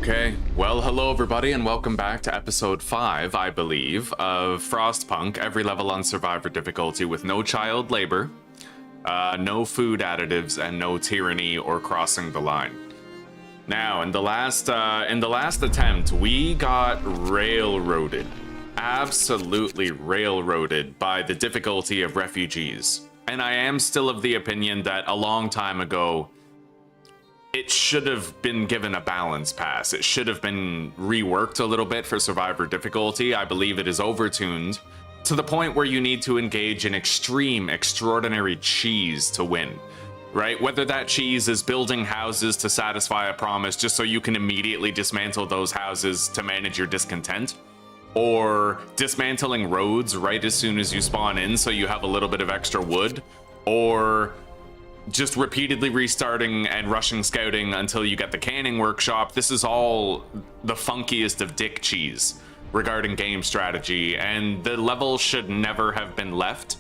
Okay, well, hello everybody, and welcome back to episode 5, I believe, of Frostpunk, every level on Survivor difficulty with no child labor, no food additives, and no tyranny or crossing the line. Now, in the last attempt, we got railroaded, absolutely railroaded by the difficulty of refugees. And I am still of the opinion that a long time ago, it should have been given a balance pass. It should have been reworked a little bit for Survivor difficulty. I believe it is overtuned to the point where you need to engage in extraordinary cheese to win, right? Whether that cheese is building houses to satisfy a promise just so you can immediately dismantle those houses to manage your discontent, or dismantling roads right as soon as you spawn in so you have a little bit of extra wood, or just repeatedly restarting and rushing scouting until you get the canning workshop. This is all the funkiest of dick cheese regarding game strategy, and the level should never have been left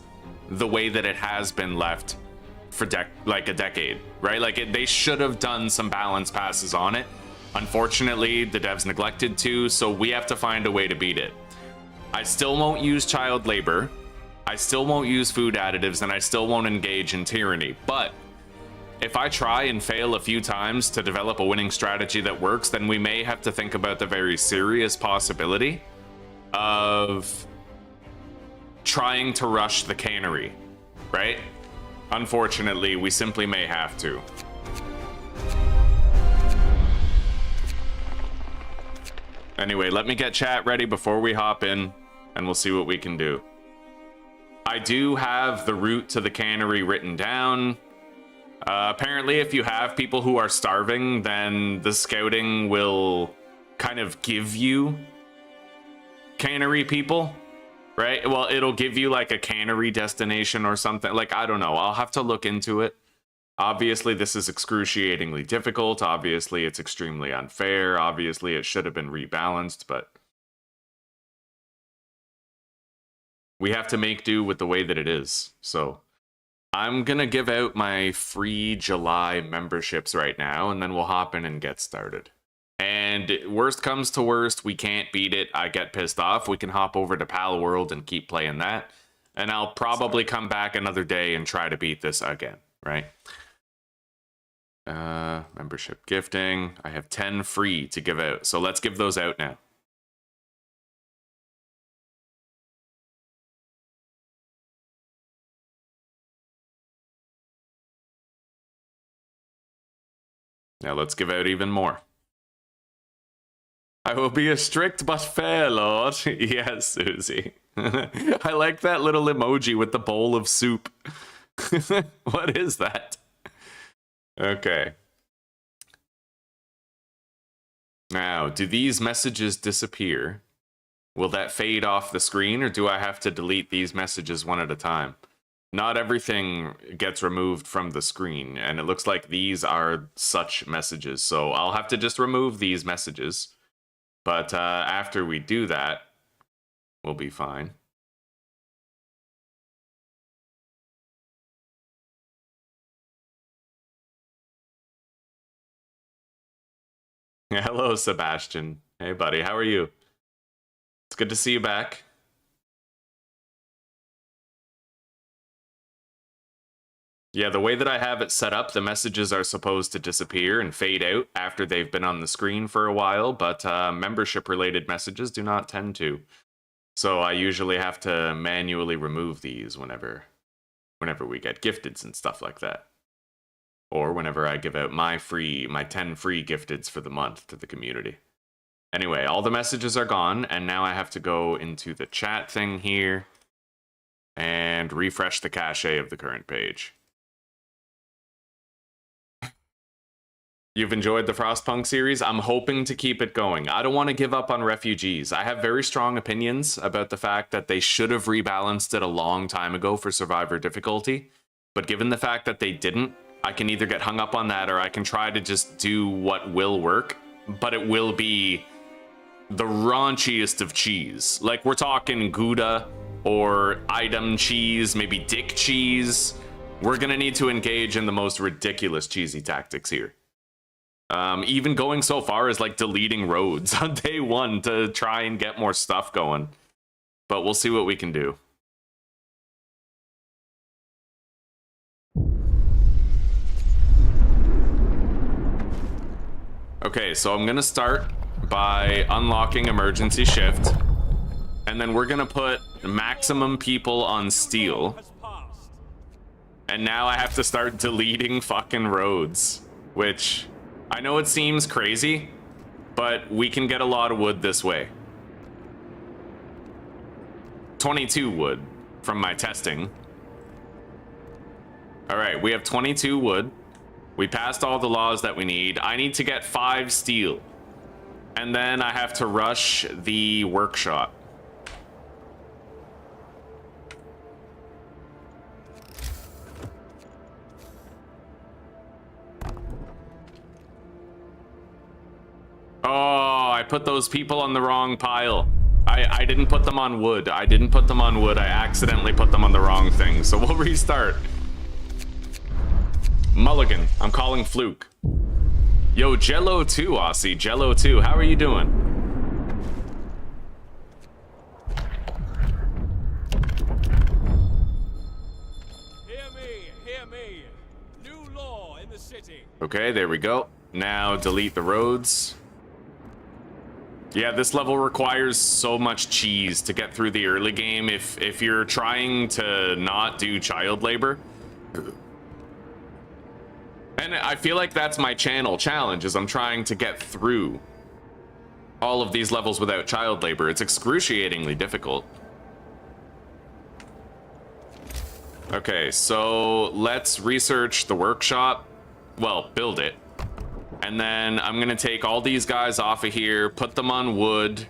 the way that it has been left for like a decade, right? Like they should have done some balance passes on it. Unfortunately, the devs neglected to, so we have to find a way to beat it. I still won't use child labor, I still won't use food additives, and I still won't engage in tyranny. But if I try and fail a few times to develop a winning strategy that works, then we may have to think about the very serious possibility of trying to rush the cannery, right? Unfortunately, we simply may have to. Anyway, let me get chat ready before we hop in, and we'll see what we can do. I do have the route to the cannery written down. Apparently, if you have people who are starving, then the scouting will kind of give you cannery people, right? Well, it'll give you like a cannery destination or something. Like, I don't know. I'll have to look into it. Obviously, this is excruciatingly difficult. Obviously, it's extremely unfair. Obviously, it should have been rebalanced, but we have to make do with the way that it is. So I'm gonna give out my free July memberships right now, and then we'll hop in and get started. And worst comes to worst, we can't beat it, I get pissed off, we can hop over to Pal World and keep playing that. And I'll probably come back another day and try to beat this again, right? Membership gifting. I have 10 free to give out, so let's give those out now. Now let's give out even more. I will be a strict but fair lord. Yes, Susie. I like that little emoji with the bowl of soup. What is that? Okay. Now, do these messages disappear? Will that fade off the screen, or do I have to delete these messages one at a time? Not everything gets removed from the screen, and it looks like these are such messages, so I'll have to just remove these messages. But after we do that, we'll be fine. Hello, Sebastian. Hey, buddy, how are you? It's good to see you back. Yeah, the way that I have it set up, the messages are supposed to disappear and fade out after they've been on the screen for a while, but membership-related messages do not tend to. So I usually have to manually remove these whenever we get gifteds and stuff like that. Or whenever I give out my 10 free gifteds for the month to the community. Anyway, all the messages are gone, and now I have to go into the chat thing here and refresh the cache of the current page. You've enjoyed the Frostpunk series? I'm hoping to keep it going. I don't want to give up on refugees. I have very strong opinions about the fact that they should have rebalanced it a long time ago for Survivor difficulty. But given the fact that they didn't, I can either get hung up on that, or I can try to just do what will work, but it will be the raunchiest of cheese. Like, we're talking Gouda or item cheese, maybe dick cheese. We're gonna need to engage in the most ridiculous cheesy tactics here. Even going so far as like deleting roads on day one to try and get more stuff going. But we'll see what we can do. Okay, so I'm gonna start by unlocking emergency shift, and then we're gonna put maximum people on steel. And now I have to start deleting fucking roads, which I know it seems crazy, but we can get a lot of wood this way. 22 wood from my testing. All right, we have 22 wood. We passed all the laws that we need. I need to get 5 steel. And then I have to rush the workshop. Oh, I put those people on the wrong pile. I didn't put them on wood. I didn't put them on wood. I accidentally put them on the wrong thing. So we'll restart. Mulligan, I'm calling Fluke. Yo, Jello 2, Aussie. Jello 2, how are you doing? Hear me. New law in the city. Okay, there we go. Now delete the roads. Yeah, this level requires so much cheese to get through the early game if you're trying to not do child labor. And I feel like that's my channel challenge, is I'm trying to get through all of these levels without child labor. It's excruciatingly difficult. Okay, so let's research the workshop. Well, build it. And then I'm gonna take all these guys off of here, put them on wood,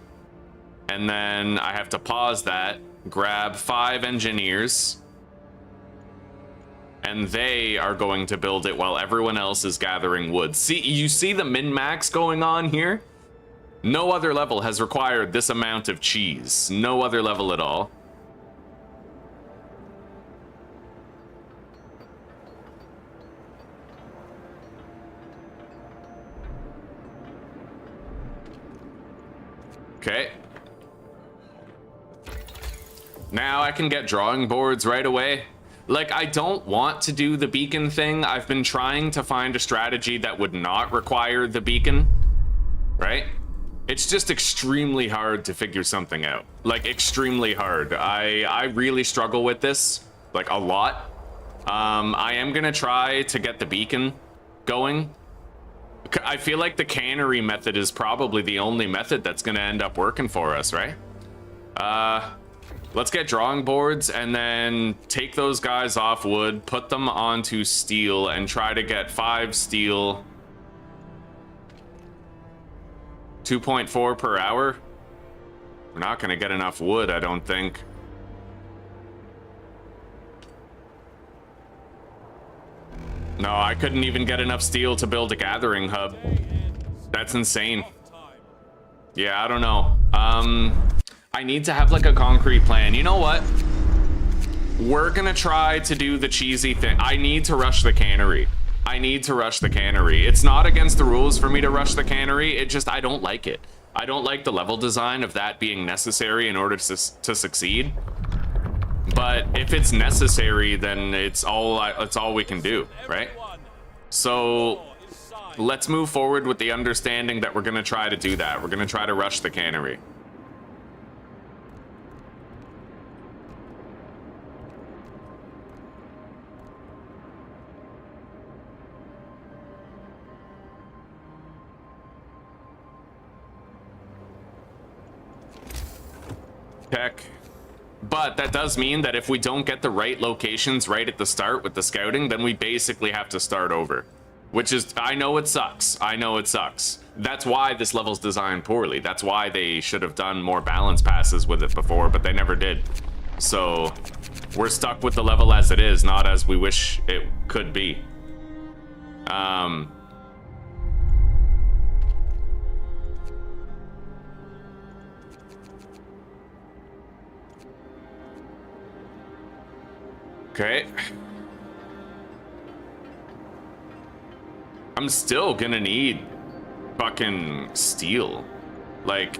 and then I have to pause that, grab 5 engineers, and they are going to build it while everyone else is gathering wood. See, you see the min-max going on here? No other level has required this amount of cheese. No other level at all. Okay. Now I can get drawing boards right away. Like, I don't want to do the beacon thing. I've been trying to find a strategy that would not require the beacon, right? It's just extremely hard to figure something out. Like, extremely hard. I really struggle with this, like, a lot. I am gonna try to get the beacon going. I feel like the cannery method is probably the only method that's gonna end up working for us, right? Let's get drawing boards and then take those guys off wood, put them onto steel, and try to get 5 steel. 2.4 per hour. We're not gonna get enough wood, I don't think. No, I couldn't even get enough steel to build a gathering hub. That's insane. Yeah, I don't know. I need to have like a concrete plan. You know what? We're gonna try to do the cheesy thing. I need to rush the cannery. I need to rush the cannery. It's not against the rules for me to rush the cannery. It just, I don't like it. I don't like the level design of that being necessary in order to succeed. But if it's necessary, then it's all we can do, right? So let's move forward with the understanding that we're gonna try to do that. We're gonna try to rush the cannery. Check. But that does mean that if we don't get the right locations right at the start with the scouting, then we basically have to start over. Which is, I know it sucks. I know it sucks. That's why this level's designed poorly. That's why they should have done more balance passes with it before, but they never did. So we're stuck with the level as it is, not as we wish it could be. Okay. I'm still gonna need fucking steel. Like,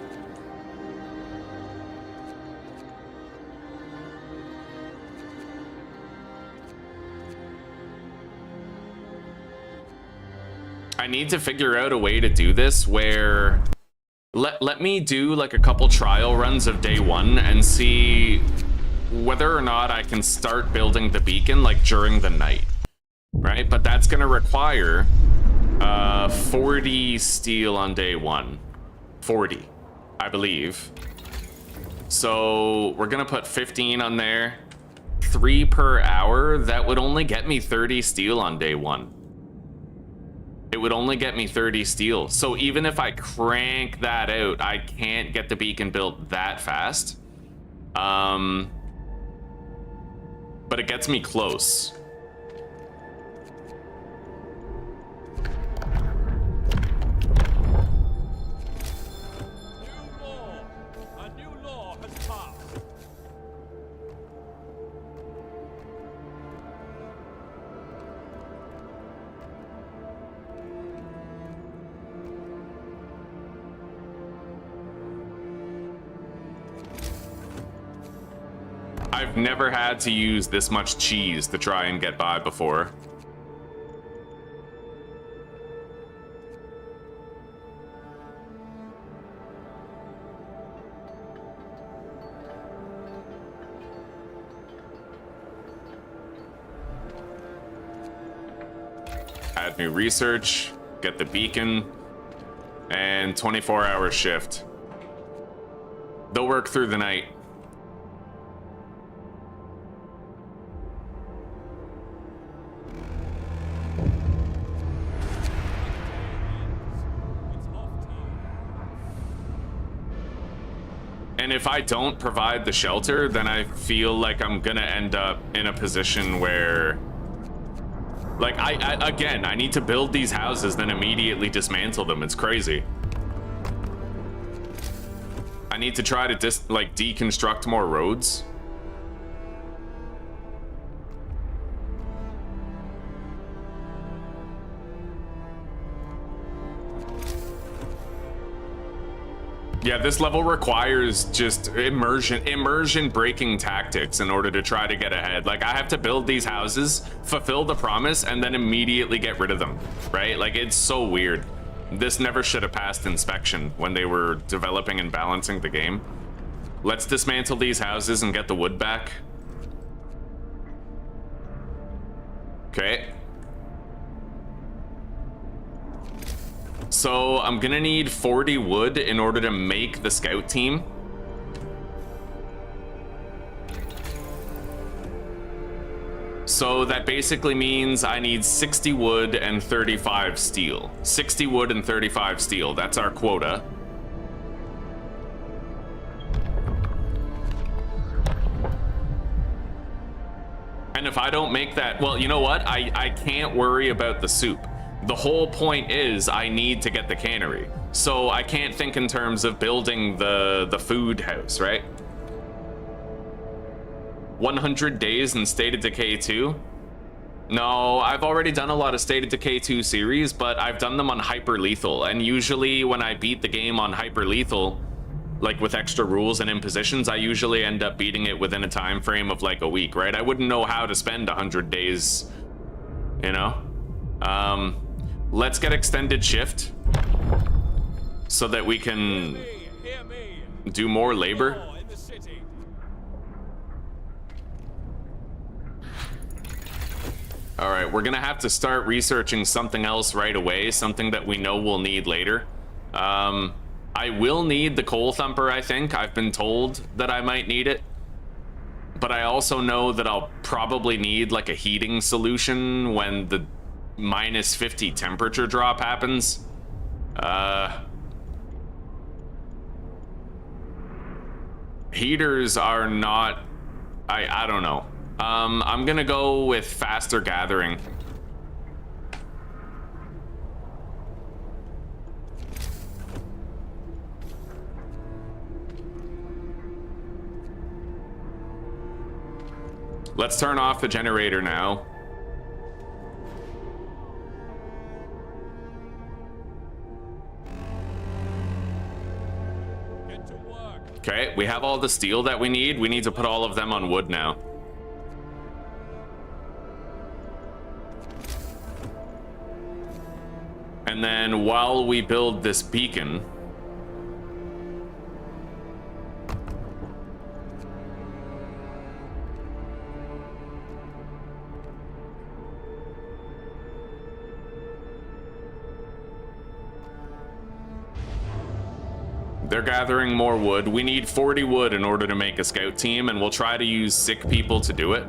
I need to figure out a way to do this where let me do like a couple trial runs of day one and see whether or not I can start building the beacon like during the night, right? But that's gonna require 40 steel on day one. 40, I believe. So we're gonna put 15 on there. 3 per hour. That would only get me 30 steel on day one. It would only get me 30 steel. So even if I crank that out, I can't get the beacon built that fast. But it gets me close. I've never had to use this much cheese to try and get by before. Add new research, get the beacon, and 24-hour shift. They'll work through the night. And if I don't provide the shelter, then I feel like I'm gonna end up in a position where, like, I need to build these houses, then immediately dismantle them. It's crazy. I need to try to deconstruct more roads. Yeah, this level requires just immersion breaking tactics in order to try to get ahead. Like, I have to build these houses, fulfill the promise, and then immediately get rid of them, right? Like, it's so weird. This never should have passed inspection when they were developing and balancing the game. Let's dismantle these houses and get the wood back. Okay. So I'm gonna need 40 wood in order to make the scout team. So that basically means I need 60 wood and 35 steel. 60 wood and 35 steel, that's our quota. And if I don't make that, well, you know what? I can't worry about the soup. The whole point is I need to get the cannery. So I can't think in terms of building the food house, right? 100 days in State of Decay 2? No, I've already done a lot of State of Decay 2 series, but I've done them on hyper lethal. And usually when I beat the game on hyper lethal, like with extra rules and impositions, I usually end up beating it within a time frame of like a week, right? I wouldn't know how to spend 100 days, you know? Let's get extended shift so that we can do more labor. All right, we're gonna have to start researching something else right away, something that we know we'll need later. I will need the coal thumper, I think. I've been told that I might need it. But I also know that I'll probably need like a heating solution when the -50 temperature drop happens. Heaters are not, I don't know. I'm gonna go with faster gathering. Let's turn off the generator now. Get to work. Okay, we have all the steel that we need. We need to put all of them on wood now. And then while we build this beacon, they're gathering more wood. We need 40 wood in order to make a scout team, and we'll try to use sick people to do it.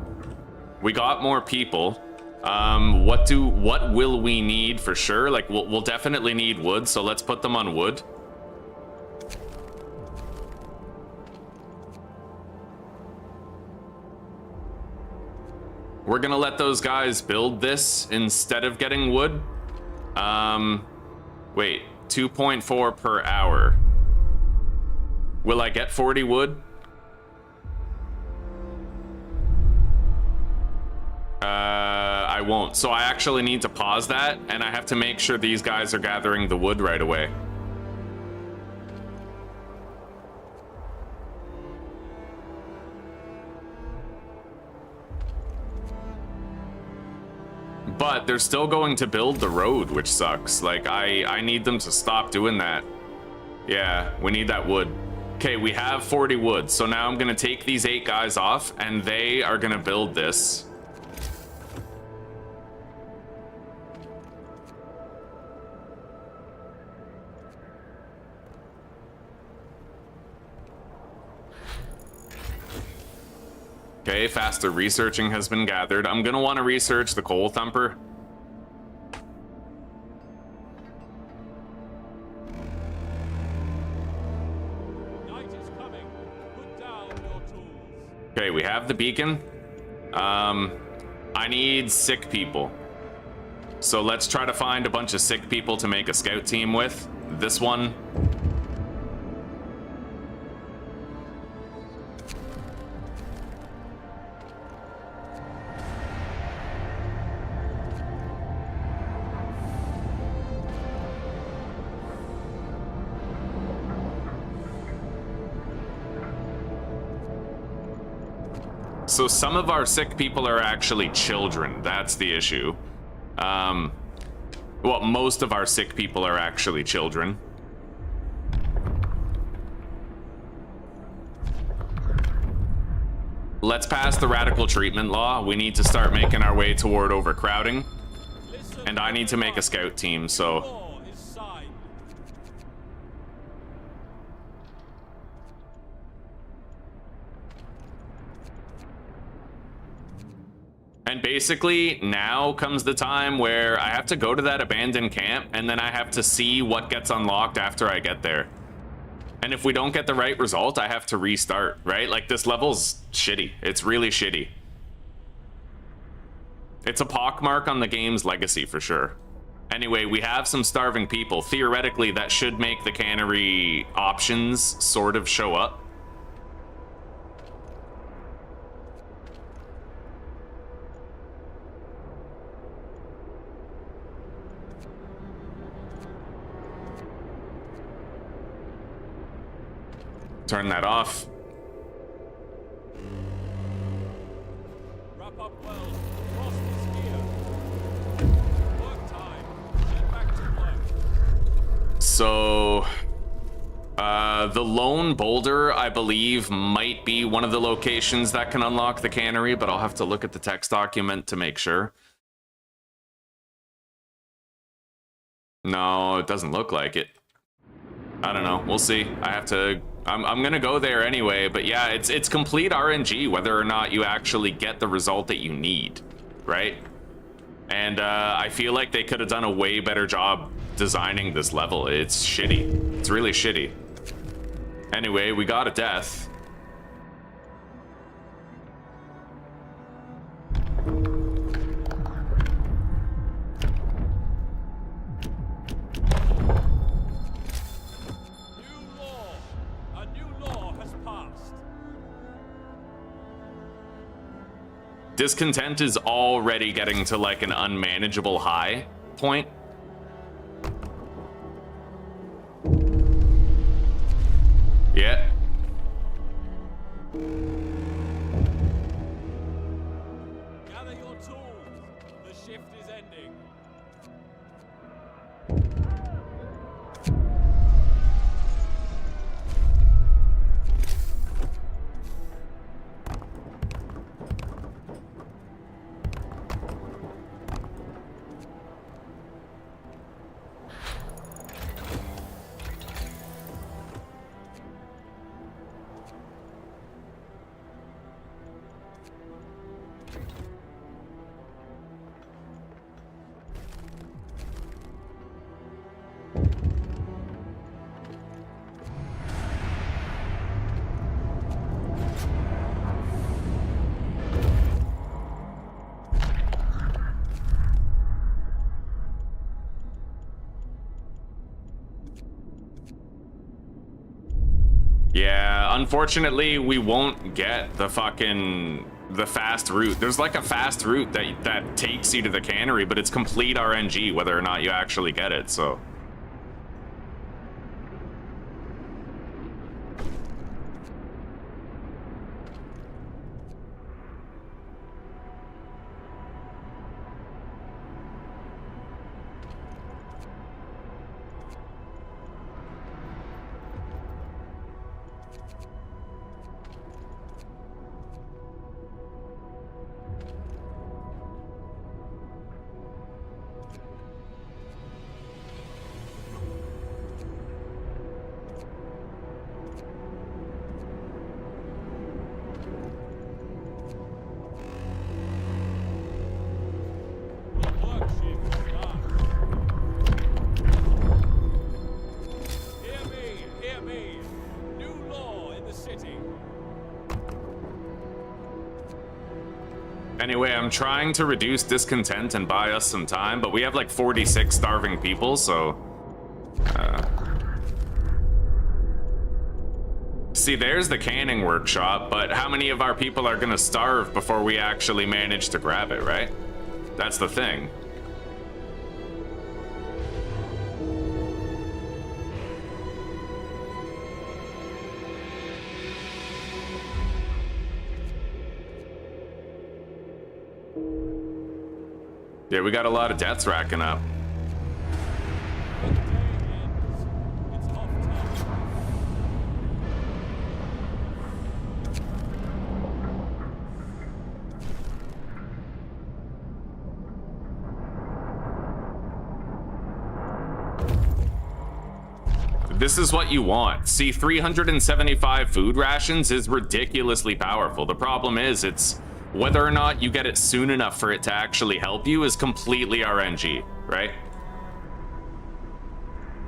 We got more people. What will we need for sure? Like, we'll definitely need wood, so let's put them on wood. We're gonna let those guys build this instead of getting wood. Wait, 2.4 per hour. Will I get 40 wood? I won't. So I actually need to pause that, and I have to make sure these guys are gathering the wood right away. But they're still going to build the road, which sucks. Like, I need them to stop doing that. Yeah, we need that wood. Okay, we have 40 wood, so now I'm gonna take these 8 guys off, and they are gonna build this. Okay, faster researching has been gathered. I'm gonna want to research the coal thumper. Night is coming. Put down your tools. Okay, we have the beacon. I need sick people. So let's try to find a bunch of sick people to make a scout team with. This one. So some of our sick people are actually children. That's the issue. Well, most of our sick people are actually children. Let's pass the radical treatment law. We need to start making our way toward overcrowding. And I need to make a scout team, so... Law is signed. And basically, now comes the time where I have to go to that abandoned camp, and then I have to see what gets unlocked after I get there. And if we don't get the right result, I have to restart, right? Like, this level's shitty. It's really shitty. It's a pockmark on the game's legacy, for sure. Anyway, we have some starving people. Theoretically, that should make the cannery options sort of show up. Turn that off. Wrap up well. Frost is here. Work time. Get back to work. So, the lone boulder, I believe, might be one of the locations that can unlock the cannery, but I'll have to look at the text document to make sure. No, it doesn't look like it. I don't know. We'll see. I have to... I'm gonna go there anyway, but yeah, it's complete RNG whether or not you actually get the result that you need, right? And I feel like they could have done a way better job designing this level. It's shitty. It's really shitty. Anyway, we got a death. Discontent is already getting to like an unmanageable high point. Yeah. Gather your tools. The shift is ending. Yeah, unfortunately, we won't get the fast route. There's like a fast route that takes you to the cannery, but it's complete RNG whether or not you actually get it, so. The work shift starts. Hear me. New law in the city. Anyway, I'm trying to reduce discontent and buy us some time, but we have like 46 starving people, so... See, there's the canning workshop, but how many of our people are gonna starve before we actually manage to grab it, right? That's the thing. Yeah, we got a lot of deaths racking up. When the day ends, it's off time. This is what you want. See, 375 food rations is ridiculously powerful. The problem is, it's whether or not you get it soon enough for it to actually help you is completely RNG, right?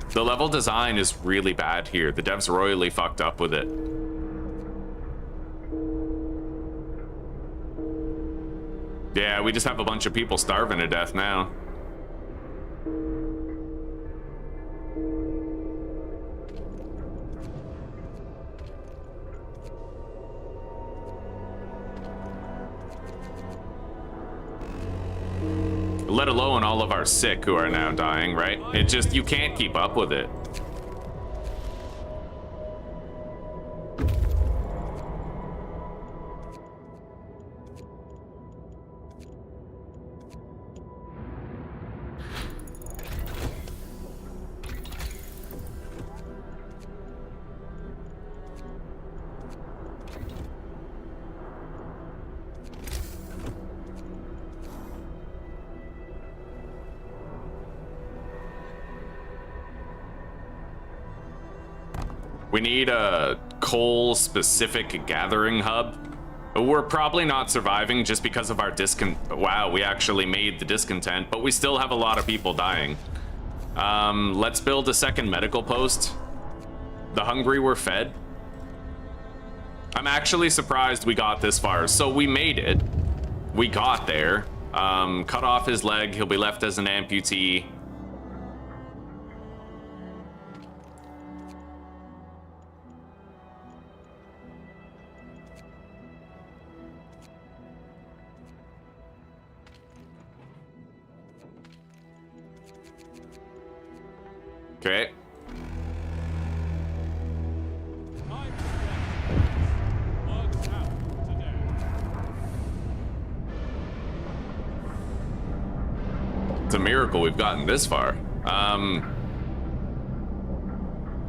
The level design is really bad here. The devs royally fucked up with it. Yeah, we just have a bunch of people starving to death now. Let alone all of our sick who are now dying, right? It just, you can't keep up with it. We need a coal-specific gathering hub. We're probably not surviving just because of our wow, we actually made the discontent, but we still have a lot of people dying. Let's build a second medical post. The hungry were fed. I'm actually surprised we got this far. So we made it. We got there. Cut off his leg. He'll be left as an amputee. Time Okay. It's a miracle we've gotten this far. I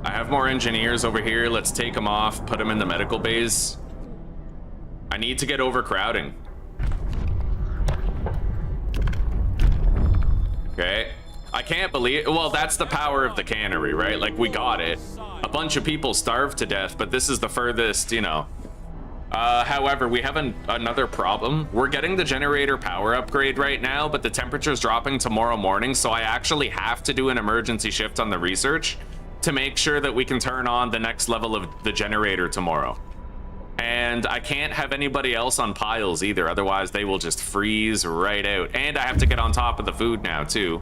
have more engineers over here. Let's take them off, put them in the medical bays. I need to get overcrowding. Okay. I can't believe, well, that's the power of the cannery, right? Like, we got it. A bunch of people starved to death, but this is the furthest, you know. However, we have another problem. We're getting the generator power upgrade right now, but the temperature's dropping tomorrow morning, so I actually have to do an emergency shift on the research to make sure that we can turn on the next level of the generator tomorrow. And I can't have anybody else on piles either, otherwise they will just freeze right out. And I have to get on top of the food now, too.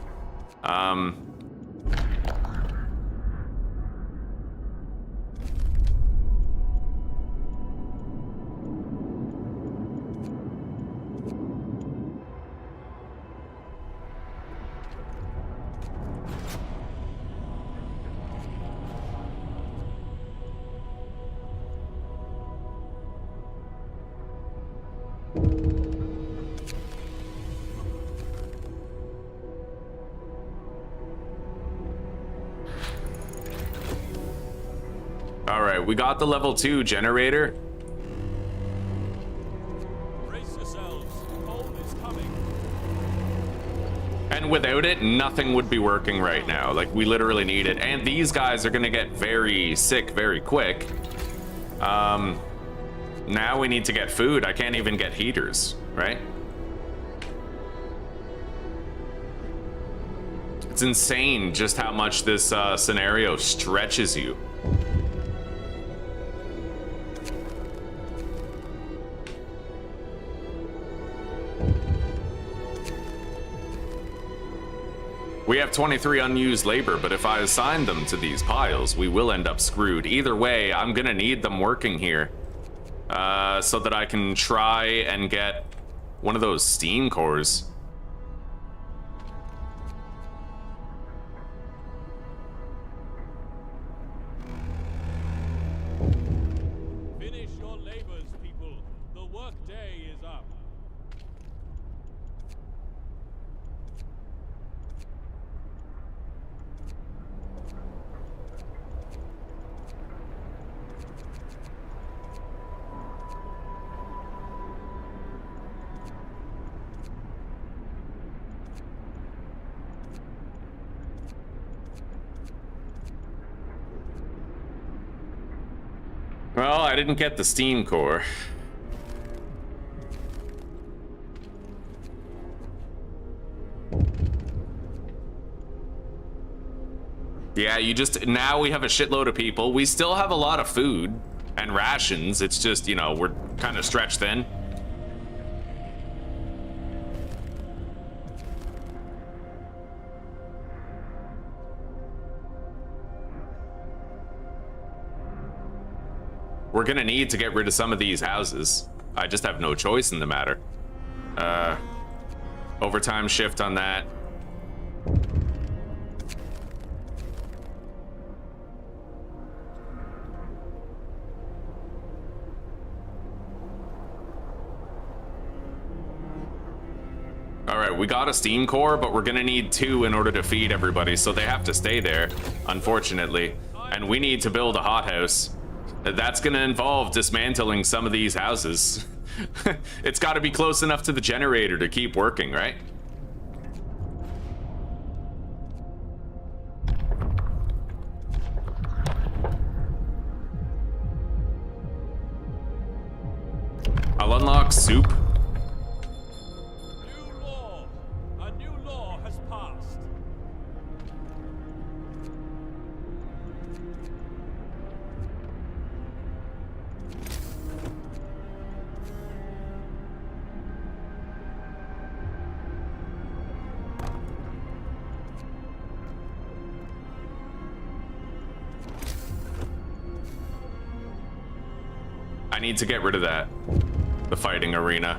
We got the level 2 generator. Brace yourselves. Cold is coming. And without it, nothing would be working right now. Like, we literally need it. And these guys are gonna get very sick very quick. Now we need to get food. I can't even get heaters, right? It's insane just how much this scenario stretches you. We have 23 unused labor, but if I assign them to these piles, we will end up screwed. Either way, I'm gonna need them working here so that I can try and get one of those steam cores. Finish your labors, people. The work day is up. Well, I didn't get the steam core. Yeah, now we have a shitload of people. We still have a lot of food and rations. It's just, you know, we're kind of stretched thin. We're gonna need to get rid of some of these houses. I just have no choice in the matter. Overtime shift on that. All right, we got a steam core, but we're gonna need 2 in order to feed everybody, so they have to stay there, unfortunately. And we need to build a hothouse. That's gonna involve dismantling some of these houses. It's gotta be close enough to the generator to keep working, right? I'll unlock soup. New law. A new law has passed. I need to get rid of that. The fighting arena.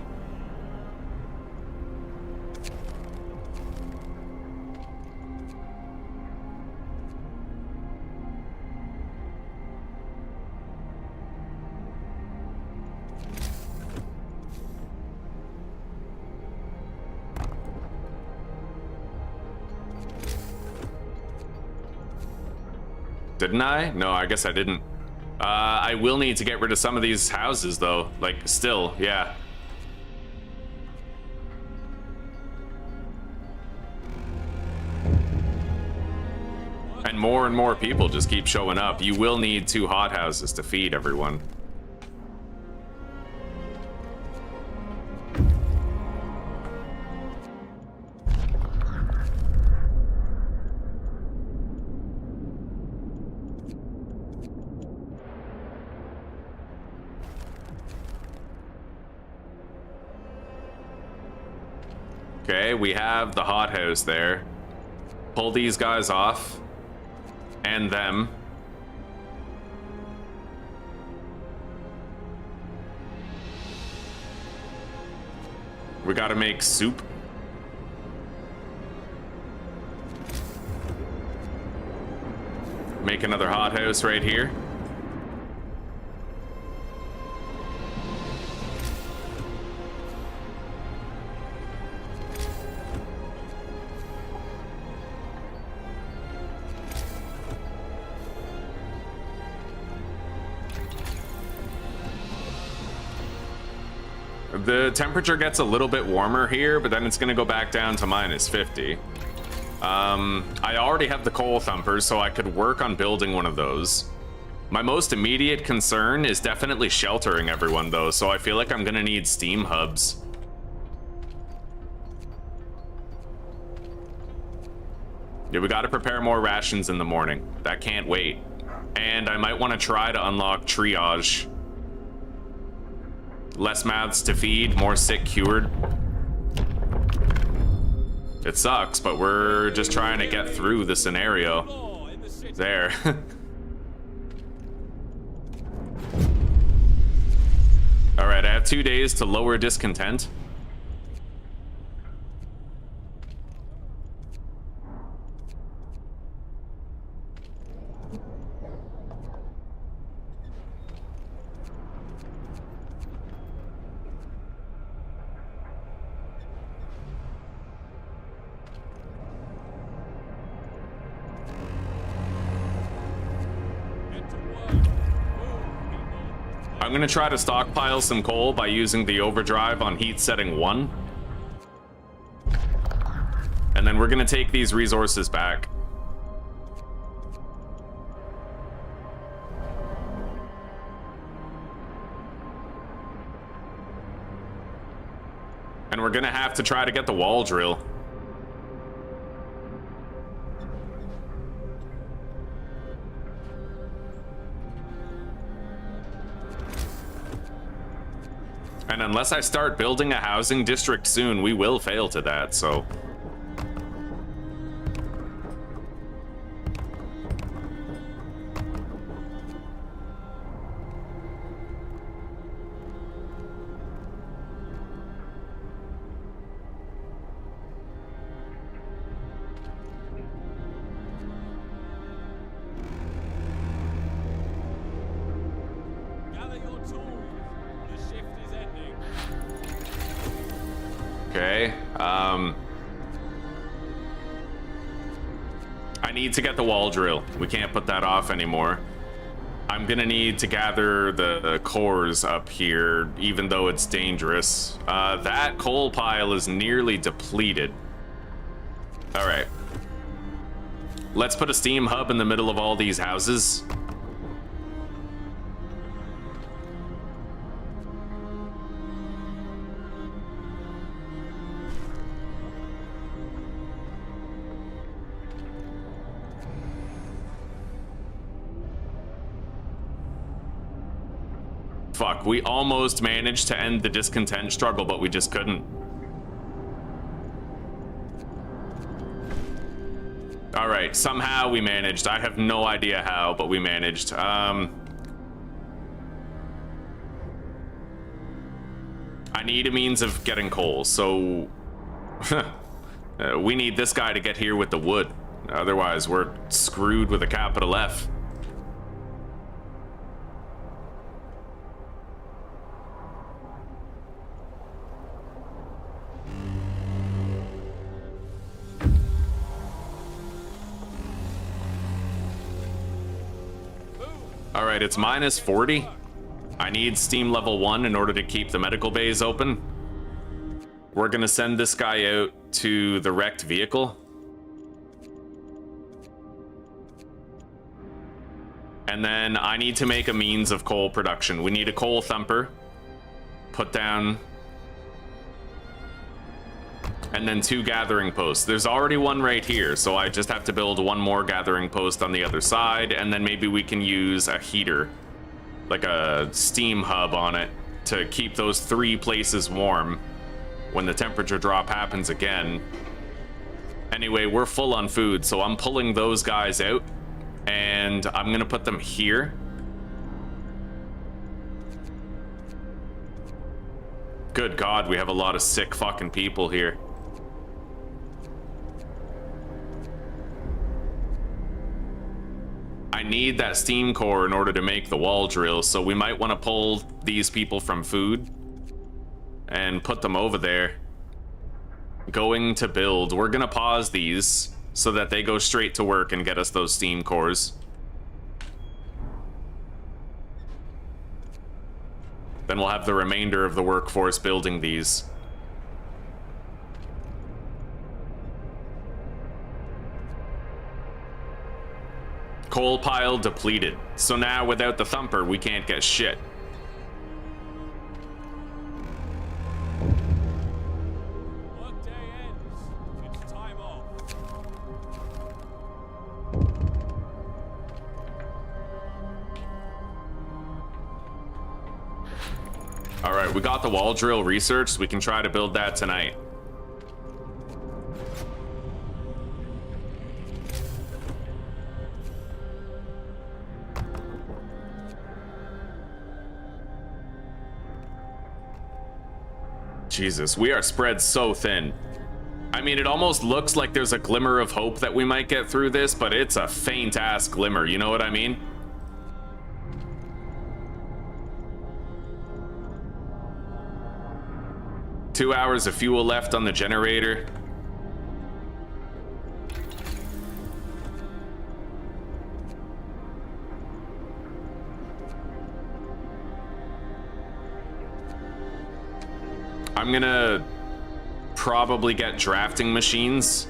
Didn't I? No, I guess I didn't. I will need to get rid of some of these houses, though. Like, still, yeah. And more people just keep showing up. You will need 2 hothouses to feed everyone. Okay, we have the hothouse there. Pull these guys off. And them. We gotta make soup. Make another hothouse right here. The temperature gets a little bit warmer here, but then it's gonna go back down to -50. I already have the coal thumpers, so I could work on building one of those. My most immediate concern is definitely sheltering everyone, though, so I feel like I'm gonna need steam hubs. Yeah, we gotta prepare more rations in the morning. That can't wait. And I might want to try to unlock triage. Less mouths to feed, more sick cured. It sucks, but we're just trying to get through the scenario. There. Alright, I have 2 days to lower discontent. I'm gonna try to stockpile some coal by using the overdrive on heat setting 1. And then we're gonna take these resources back. And we're gonna have to try to get the wall drill. And unless I start building a housing district soon, we will fail to that, so... Okay, I need to get the wall drill. We can't put that off anymore. I'm gonna need to gather the cores up here, even though it's dangerous. That coal pile is nearly depleted. All right. Let's put a steam hub in the middle of all these houses. Fuck, we almost managed to end the discontent struggle, but we just couldn't. All right, somehow we managed. I have no idea how, but we managed. I need a means of getting coal, so we need this guy to get here with the wood. Otherwise, we're screwed with a capital F. All right, it's minus 40. I need steam level 1 in order to keep the medical bays open. We're gonna send this guy out to the wrecked vehicle. And then I need to make a means of coal production. We need a coal thumper. Put down. And then 2 gathering posts. There's already one right here, so I just have to build 1 more gathering post on the other side, and then maybe we can use a heater, like a steam hub on it, to keep those 3 places warm when the temperature drop happens again. Anyway, we're full on food, so I'm pulling those guys out, and I'm gonna put them here. Good God, we have a lot of sick fucking people here. I need that steam core in order to make the wall drill, so we might want to pull these people from food and put them over there. Going to build. We're gonna pause these so that they go straight to work and get us those steam cores. Then we'll have the remainder of the workforce building these. Coal pile depleted. So now without the thumper, we can't get shit. Workday ends. It's time off. All right, we got the wall drill researched. We can try to build that tonight. Jesus, we are spread so thin. I mean, it almost looks like there's a glimmer of hope that we might get through this, but it's a faint-ass glimmer, you know what I mean? Two hours of fuel left on the generator. I'm gonna probably get drafting machines.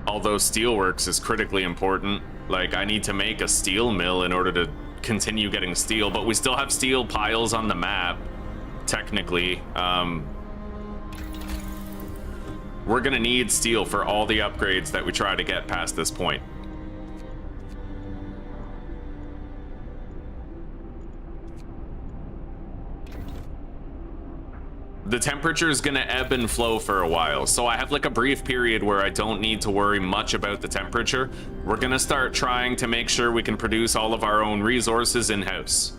Although steelworks is critically important. Like, I need to make a steel mill in order to continue getting steel, but we still have steel piles on the map, technically. We're gonna need steel for all the upgrades that we try to get past this point. The temperature is gonna ebb and flow for a while, so I have like a brief period where I don't need to worry much about the temperature. We're gonna start trying to make sure we can produce all of our own resources in-house.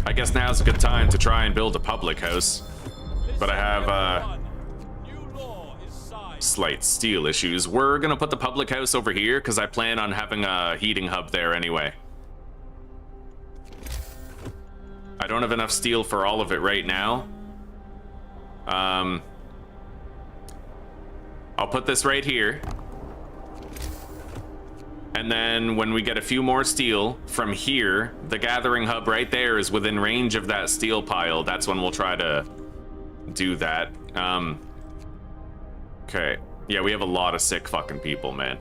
I guess now's a good time to try and build a public house, but I have slight steel issues. We're gonna put the public house over here because I plan on having a heating hub there anyway. I don't have enough steel for all of it right now. I'll put this right here. And then when we get a few more steel from here, the gathering hub right there is within range of that steel pile. That's when we'll try to do that. Okay. Yeah, we have a lot of sick fucking people, man.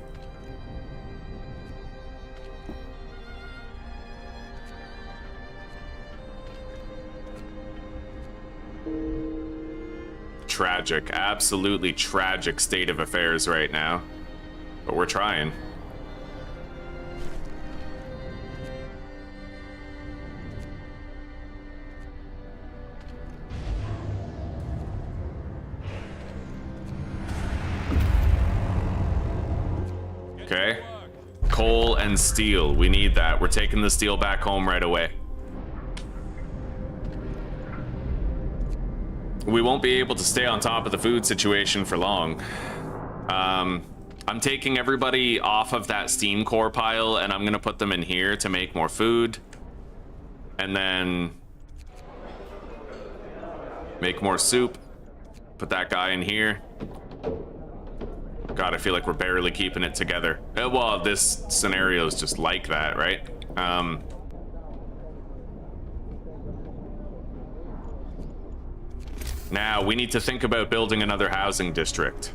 Tragic, absolutely tragic state of affairs right now. But we're trying. Okay. Coal and steel. We need that. We're taking the steel back home right away. We won't be able to stay on top of the food situation for long. I'm taking everybody off of that steam core pile, and I'm gonna put them in here to make more food. And then make more soup. Put that guy in here. God, I feel like we're barely keeping it together. Well, this scenario is just like that, right? Now, we need to think about building another housing district.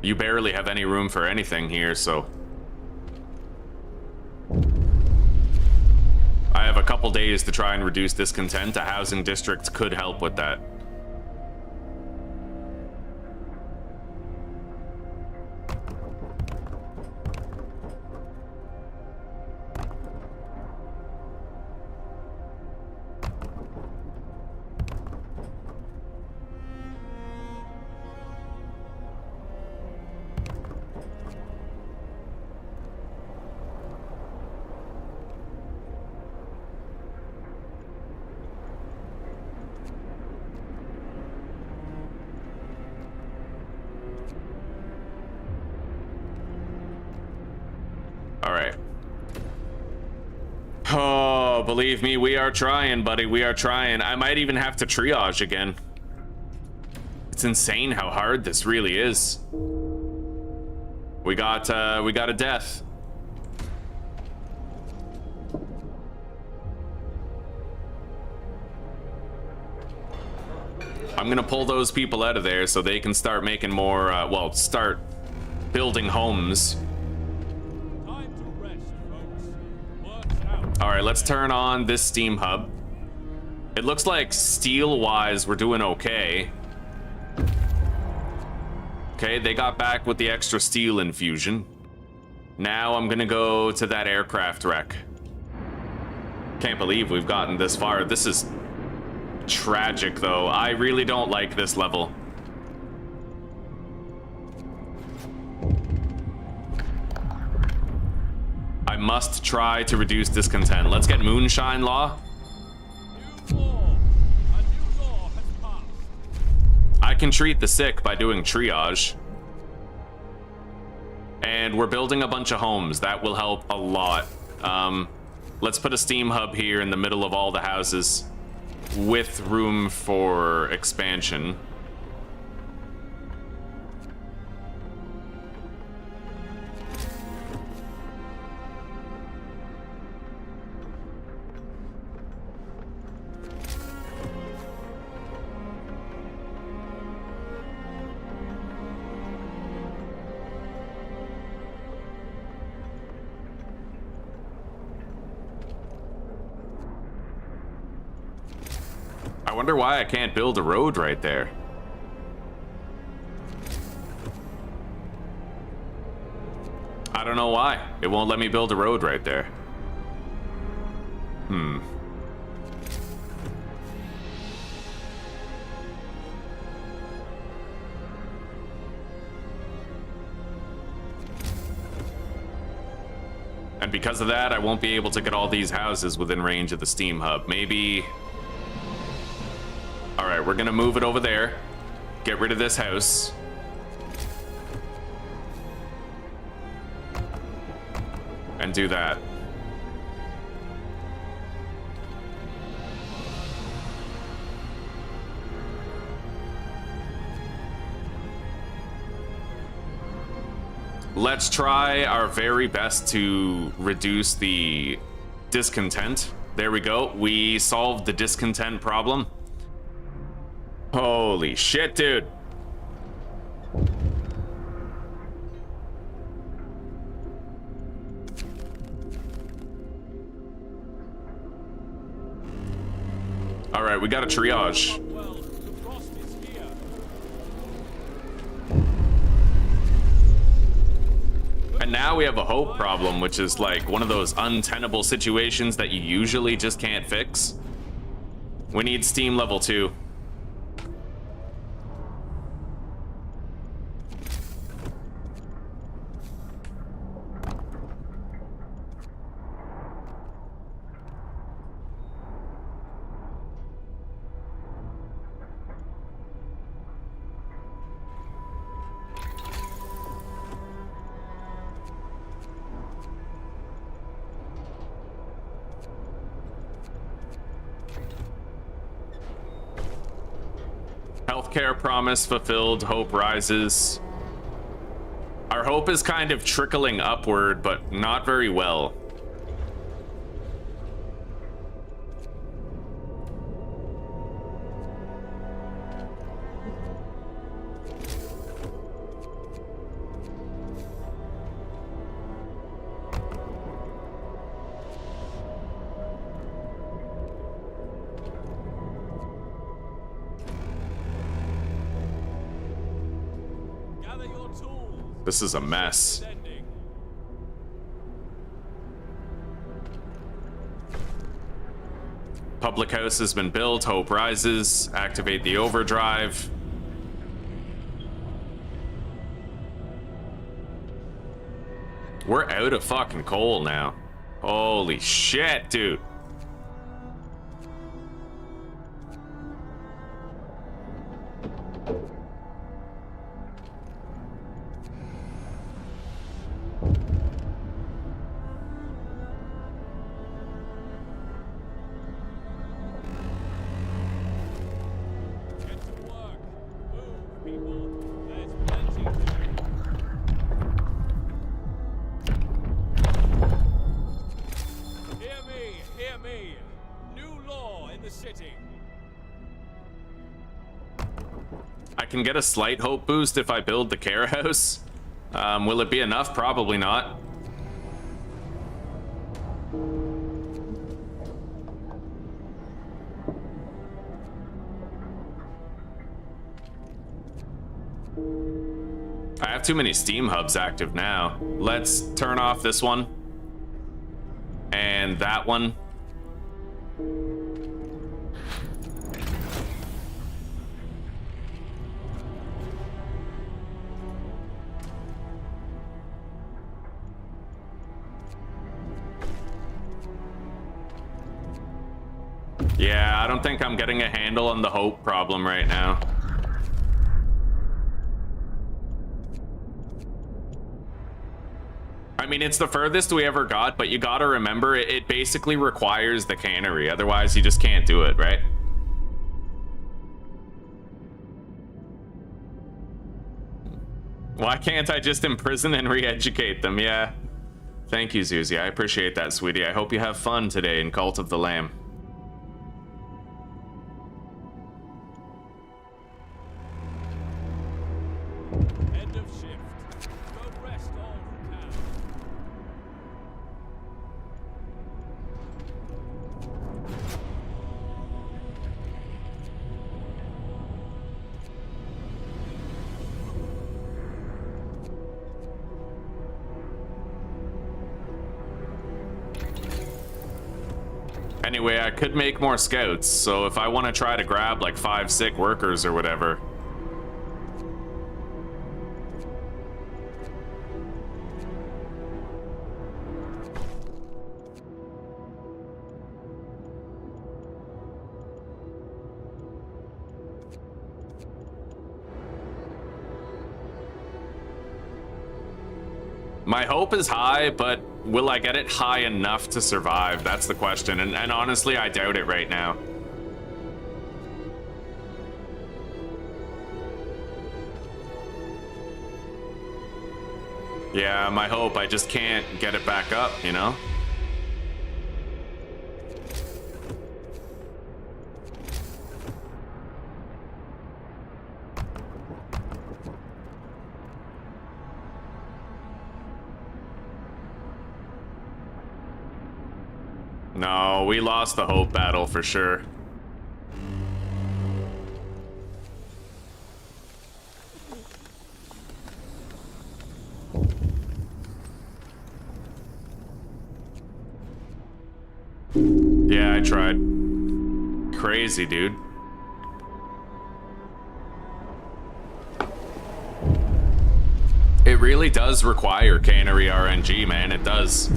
You barely have any room for anything here, so... I have a couple days to try and reduce discontent. A housing district could help with that. Oh, believe me, we are trying, buddy. We are trying. I might even have to triage again. It's insane how hard this really is. We got a death. I'm gonna pull those people out of there so they can start making more, well, start building homes. All right, let's turn on this steam hub. It looks like steel-wise, we're doing okay. Okay, they got back with the extra steel infusion. Now I'm gonna go to that aircraft wreck. Can't believe we've gotten this far. This is tragic, though. I really don't like this level. I must try to reduce discontent. Let's get Moonshine Law. New law. A new law has passed. I can treat the sick by doing triage. And we're building a bunch of homes. That will help a lot. Let's put a steam hub here in the middle of all the houses with room for expansion. I wonder why I can't build a road right there. I don't know why. It won't let me build a road right there. And because of that, I won't be able to get all these houses within range of the steam hub. Maybe... All right, we're gonna move it over there. Get rid of this house. And do that. Let's try our very best to reduce the discontent. There we go. We solved the discontent problem. Holy shit, dude. All right, we got a triage. Well, the frost is here. And now we have a hope problem, which is like one of those untenable situations that you usually just can't fix. We need steam level 2. healthcare promise fulfilled. Hope rises. Our hope is kind of trickling upward, but not very well. Gather your tools. This is a mess. Descending. Public house has been built. Hope rises. Activate the overdrive. We're out of fucking coal now. Holy shit, dude. Get to work. Move, people. There's plenty to do. Hear me. New law in the city. I can get a slight hope boost if I build the care house. Will it be enough? Probably not. I have too many Steam hubs active now. Let's turn off this one. And that one. Yeah, I don't think I'm getting a handle on the hope problem right now. I mean, it's the furthest we ever got, but you gotta remember, it basically requires the cannery. Otherwise, you just can't do it, right? Why can't I just imprison and re-educate them? Yeah. Thank you, Zuzi. I appreciate that, sweetie. I hope you have fun today in Cult of the Lamb. End of shift. Go rest all who can. Anyway, I could make more scouts, so if I want to try to grab like 5 sick workers or whatever. My hope is high, but will I get it high enough to survive? That's the question, and honestly, I doubt it right now. Yeah, my hope, I just can't get it back up, you know? No, we lost the hope battle for sure. Yeah, I tried. Crazy, dude. It really does require cannery RNG, man. It does.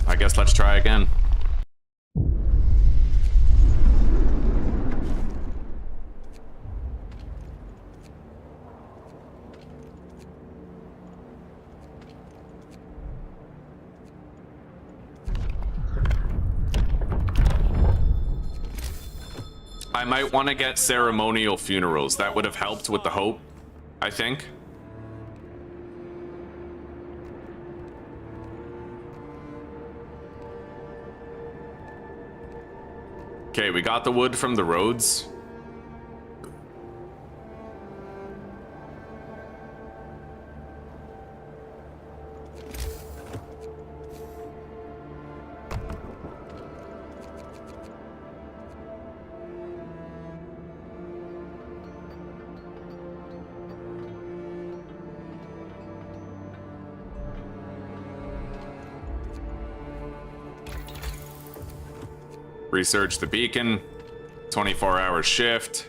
I guess let's try again. might want to get ceremonial funerals. That would have helped with the hope, I think. Okay, we got the wood from the roads. Research the beacon. 24-hour shift.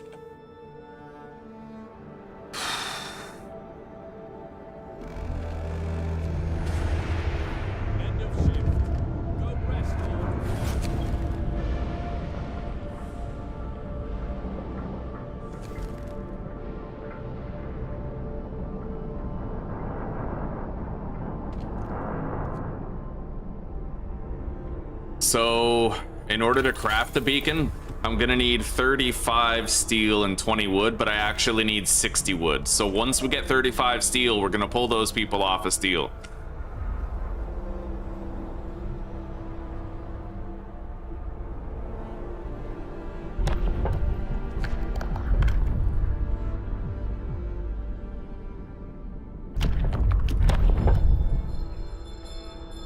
End of shift. Go rest all. So, in order to craft the beacon, I'm gonna need 35 steel and 20 wood, but I actually need 60 wood. So once we get 35 steel, we're gonna pull those people off of steel.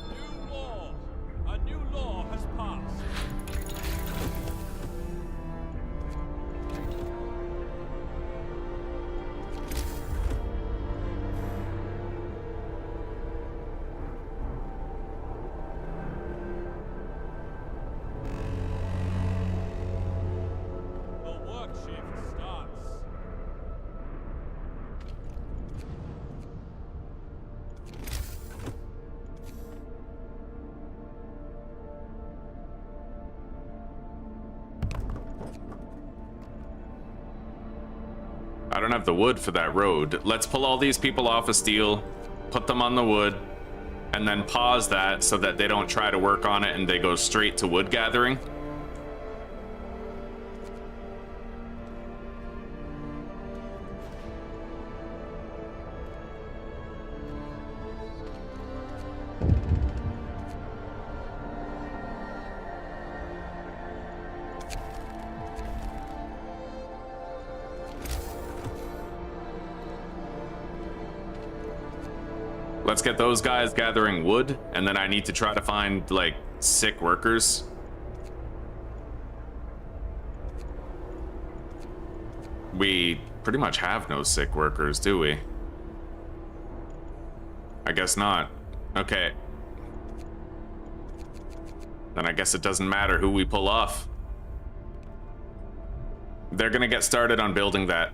New law. A new law has passed. The work shift starts. I don't have the wood for that road. Let's pull all these people off of steel, put them on the wood, and then pause that so that they don't try to work on it and they go straight to wood gathering. Let's get those guys gathering wood, and then I need to try to find, like, sick workers. We pretty much have no sick workers, do we? I guess not. Okay. Then I guess it doesn't matter who we pull off. They're gonna get started on building that.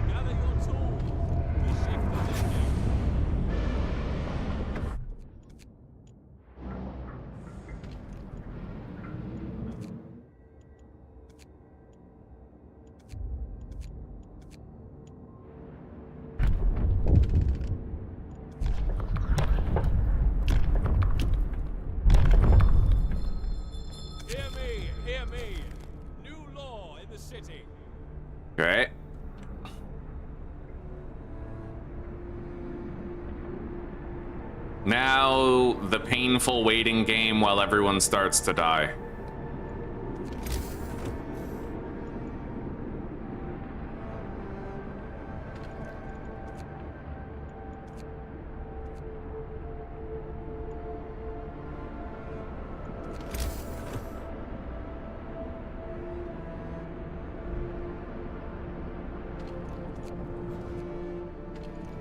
Gather your tools. The shift is ending. Hear me. New law in the city. Okay. Now, the painful waiting game while everyone starts to die.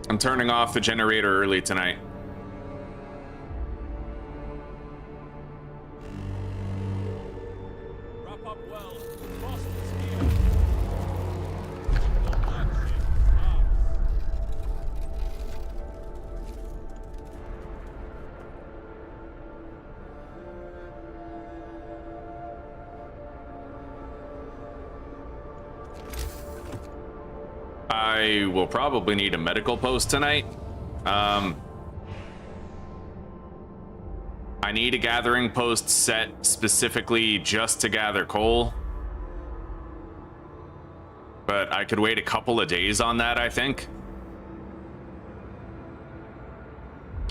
I'm turning off the generator early tonight. Wrap up well. Frost is here. The work shift starts. I will probably need a medical post tonight. I need a gathering post set specifically just to gather coal. But I could wait a couple of days on that, I think.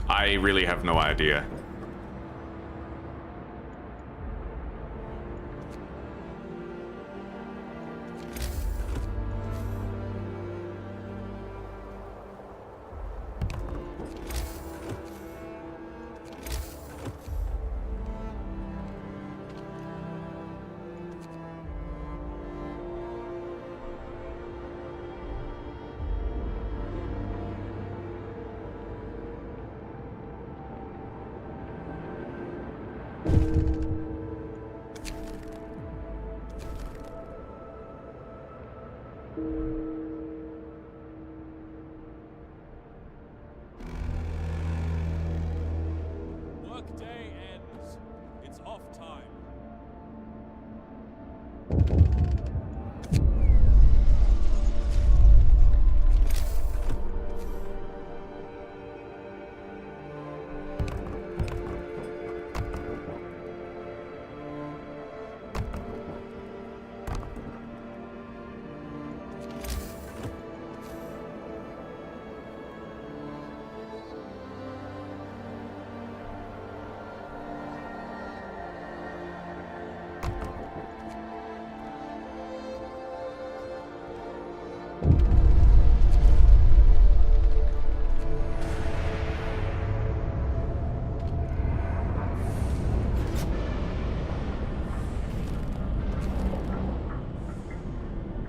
I really have no idea. Workday ends. It's off time.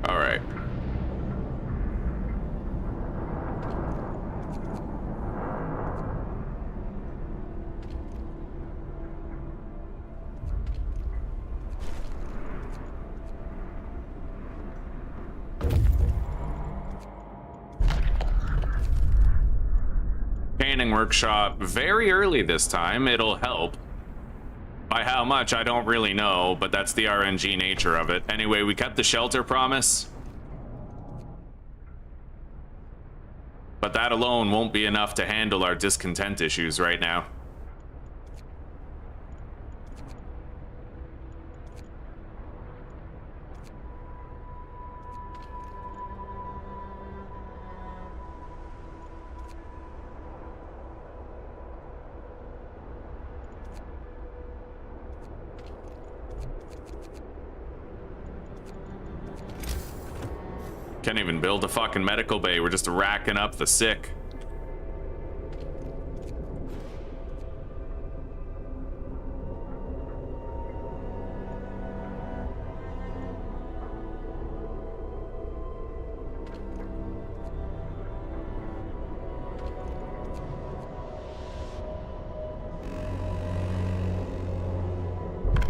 All right. Canning workshop very early this time. It'll help. By how much, I don't really know, but that's the RNG nature of it. Anyway, we kept the shelter promise. But that alone won't be enough to handle our discontent issues right now. Can't even build a fucking medical bay. We're just racking up the sick.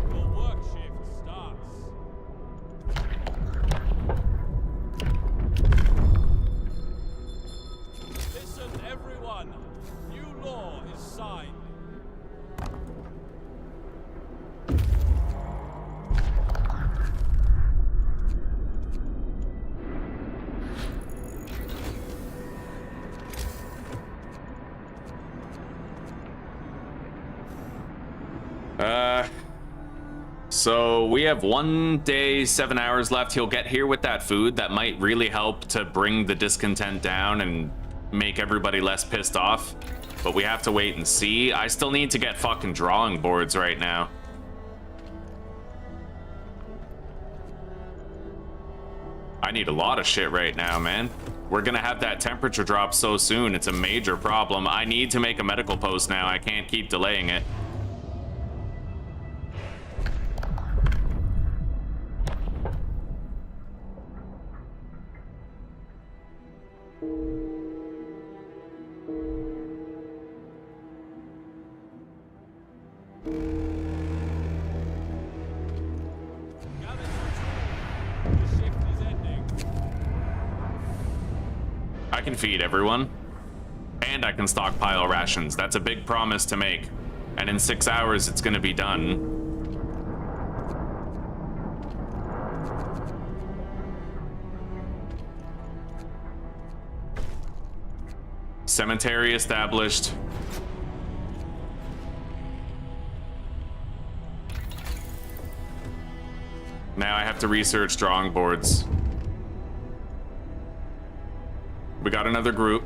Your work shift starts. Listen, everyone. New law is signed. So we have 1 day, 7 hours left. He'll get here with that food. That might really help to bring the discontent down and make everybody less pissed off. But we have to wait and see. I still need to get fucking drawing boards right now. I need a lot of shit right now, man. We're gonna have that temperature drop so soon. It's a major problem. I need to make a medical post now. I can't keep delaying it. Gather your troops. The shift is ending. I can feed everyone. And I can stockpile rations. That's a big promise to make. And in 6 hours, it's gonna be done. Cemetery established. Now I have to research drawing boards. We got another group.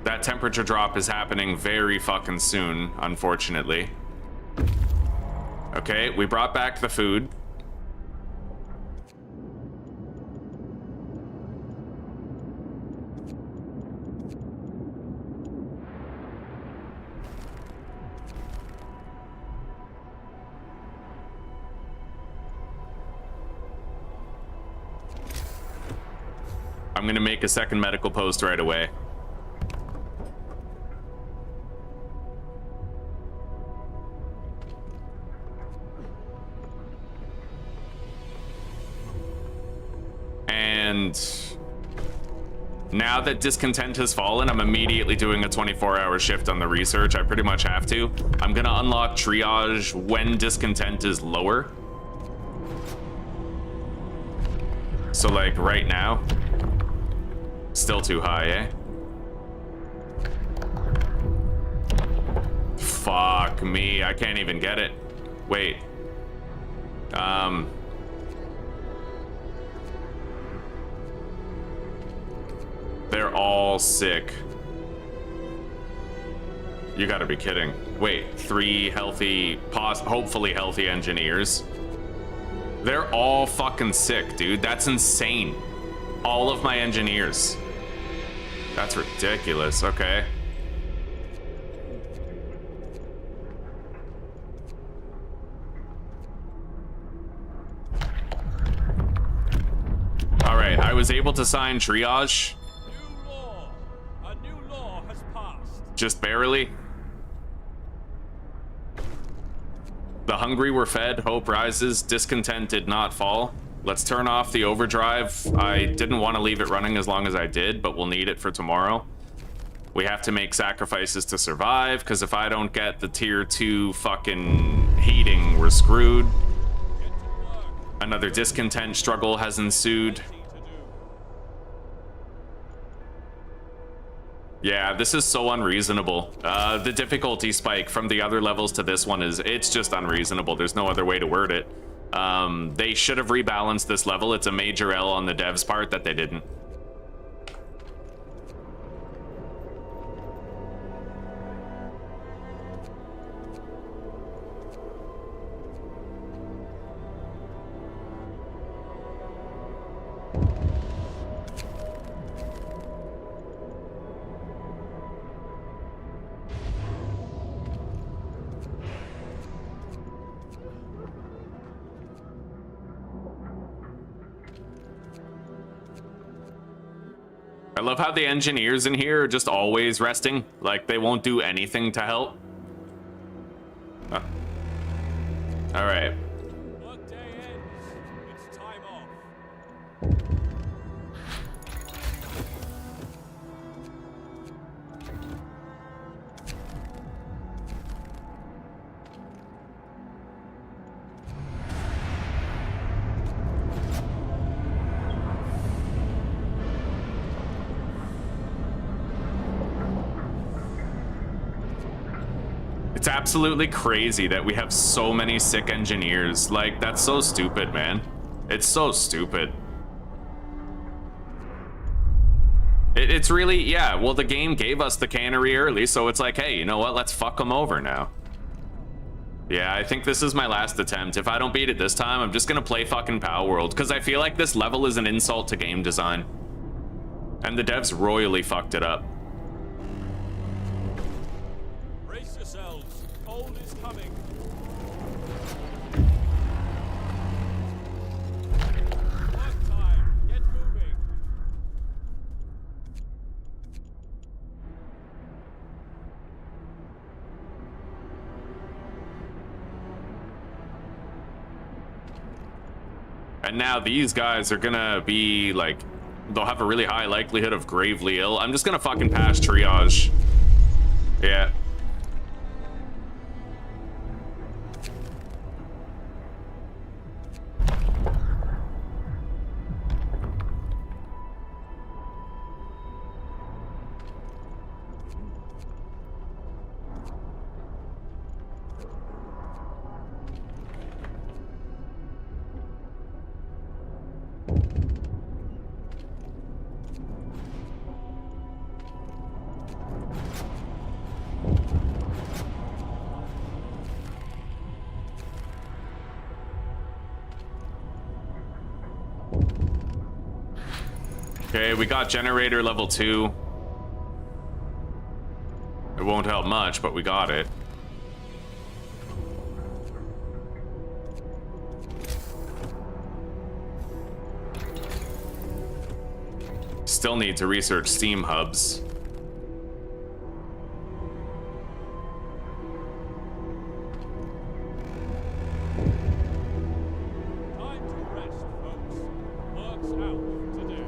That temperature drop is happening very fucking soon, unfortunately. Okay, we brought back the food. I'm gonna make a second medical post right away. And now that discontent has fallen, I'm immediately doing a 24-hour shift on the research. I pretty much have to. I'm gonna unlock triage when discontent is lower. So like right now, still too high, eh? Fuck me, I can't even get it. Wait. They're all sick. You gotta be kidding. Wait, 3 healthy, hopefully healthy engineers. They're all fucking sick, dude. That's insane. All of my engineers. That's ridiculous. Okay. All right, I was able to sign triage. New law. A new law has passed. Just barely. The hungry were fed, hope rises, discontent did not fall. Let's turn off the overdrive. I didn't want to leave it running as long as I did, but we'll need it for tomorrow. We have to make sacrifices to survive, because if I don't get the tier 2 fucking heating, we're screwed. Another discontent struggle has ensued. Yeah, this is so unreasonable. The difficulty spike from the other levels to this one it's just unreasonable. There's no other way to word it. They should have rebalanced this level. It's a major L on the devs' part that they didn't. I love how the engineers in here are just always resting. Like, they won't do anything to help. Oh. All right. Work day ends. It's time off. It's absolutely crazy that we have so many sick engineers. Like, that's so stupid, man. It's so stupid. It's really, yeah, well, the game gave us the cannery early, so it's like, hey, you know what? Let's fuck them over now. Yeah, I think this is my last attempt. If I don't beat it this time, I'm just gonna play fucking Pow World, because I feel like this level is an insult to game design. And the devs royally fucked it up. Brace yourselves. Cold is coming. Work time. Get moving. And now these guys are gonna be like, they'll have a really high likelihood of gravely ill. I'm just gonna fucking pass triage. Yeah. Okay, we got generator level 2. It won't help much, but we got it. Still need to research steam hubs. Time to rest, folks. Work's out for today.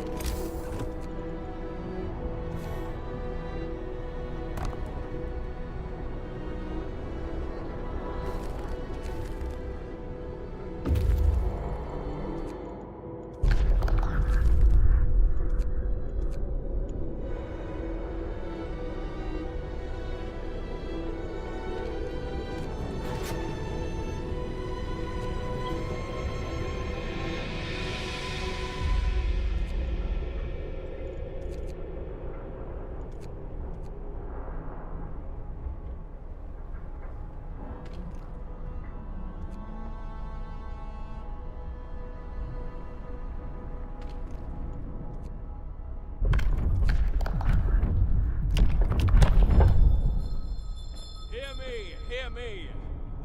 Hear me!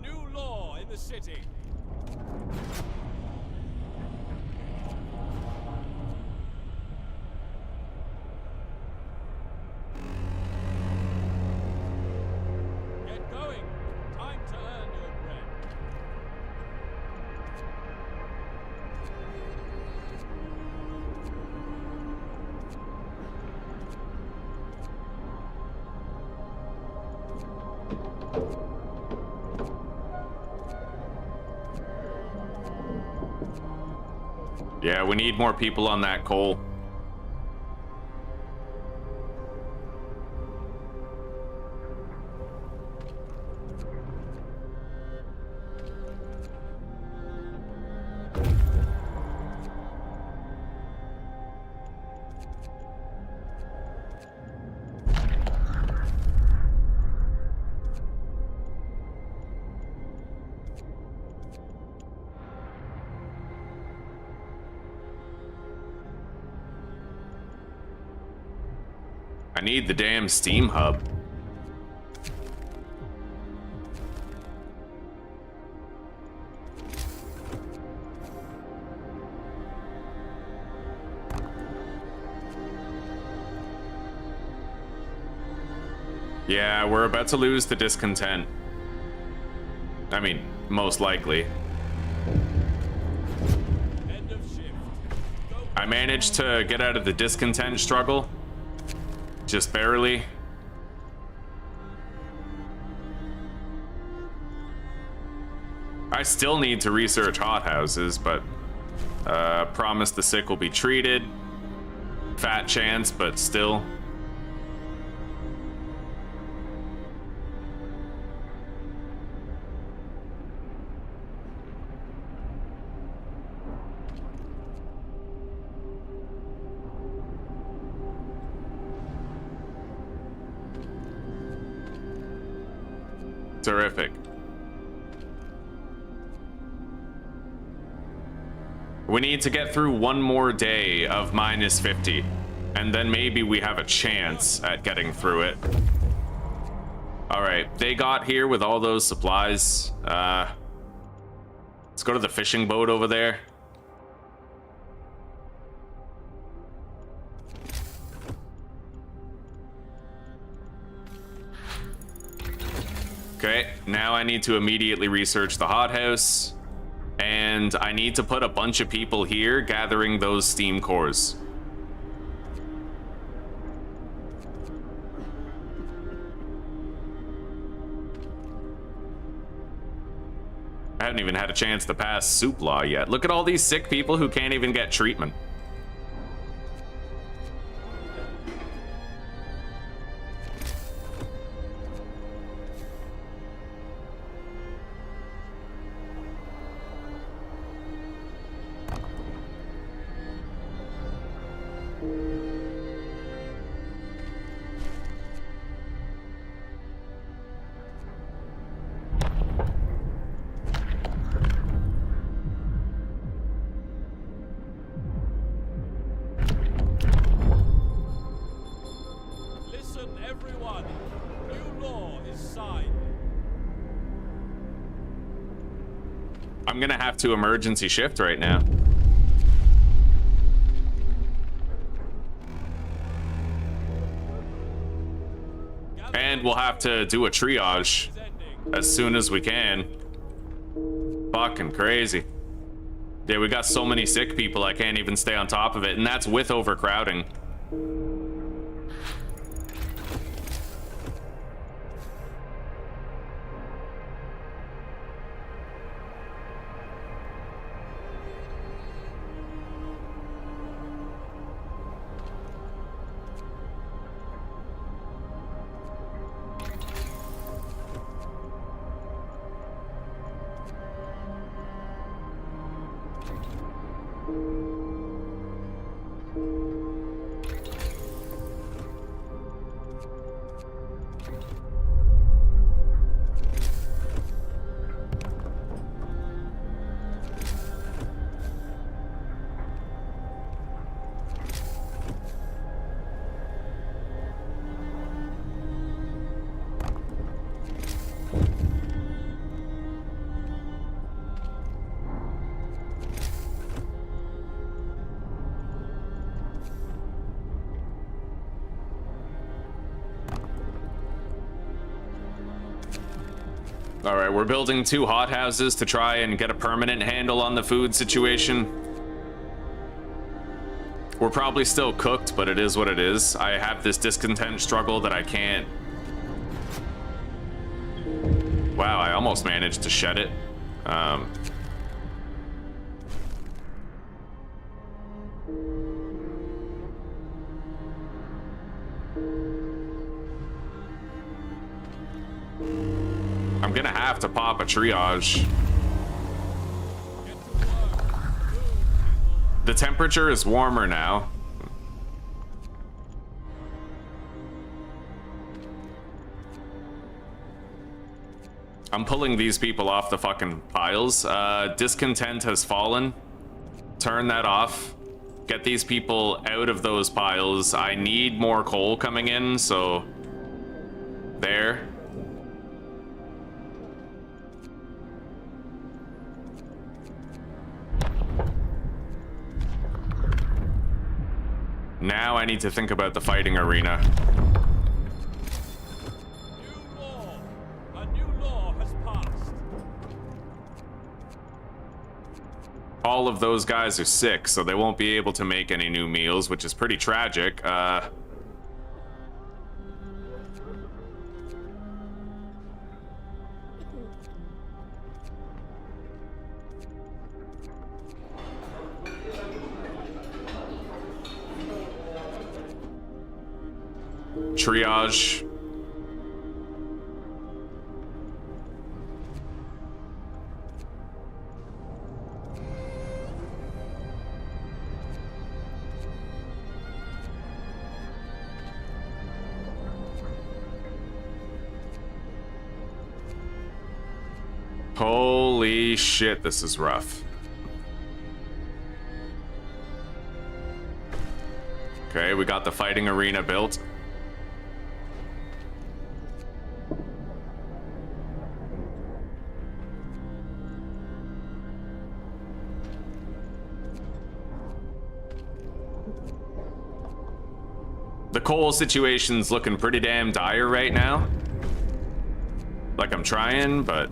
New law in the city. Get going. Time to earn your bread. Yeah, we need more people on that coal. I need the damn steam hub. Yeah, we're about to lose the discontent. I mean, most likely. End of shift. Go. I managed to get out of the discontent struggle. Just barely. I still need to research hothouses, but promise the sick will be treated. Fat chance, but still. Terrific. We need to get through one more day of minus 50, and then maybe we have a chance at getting through it. All right, they got here with all those supplies. Let's go to the fishing boat over there. Okay, now I need to immediately research the hothouse, and I need to put a bunch of people here gathering those steam cores. I haven't even had a chance to pass soup law yet. Look at all these sick people who can't even get treatment. I'm gonna have to emergency shift right now. And we'll have to do a triage as soon as we can. Fucking crazy. Yeah, we got so many sick people, I can't even stay on top of it, and that's with overcrowding. All right, we're building 2 hothouses to try and get a permanent handle on the food situation. We're probably still cooked, but it is what it is. I have this discontent struggle that I can't... Wow, I almost managed to shed it. I'm gonna have to pop a triage. The temperature is warmer now. I'm pulling these people off the fucking piles. Discontent has fallen. Turn that off. Get these people out of those piles. I need more coal coming in, so... There. Now I need to think about the fighting arena. New law. A new law has passed. All of those guys are sick, so they won't be able to make any new meals, which is pretty tragic. Triage. Holy shit, this is rough. Okay, we got the fighting arena built. The coal situation's looking pretty damn dire right now. Like, I'm trying, but...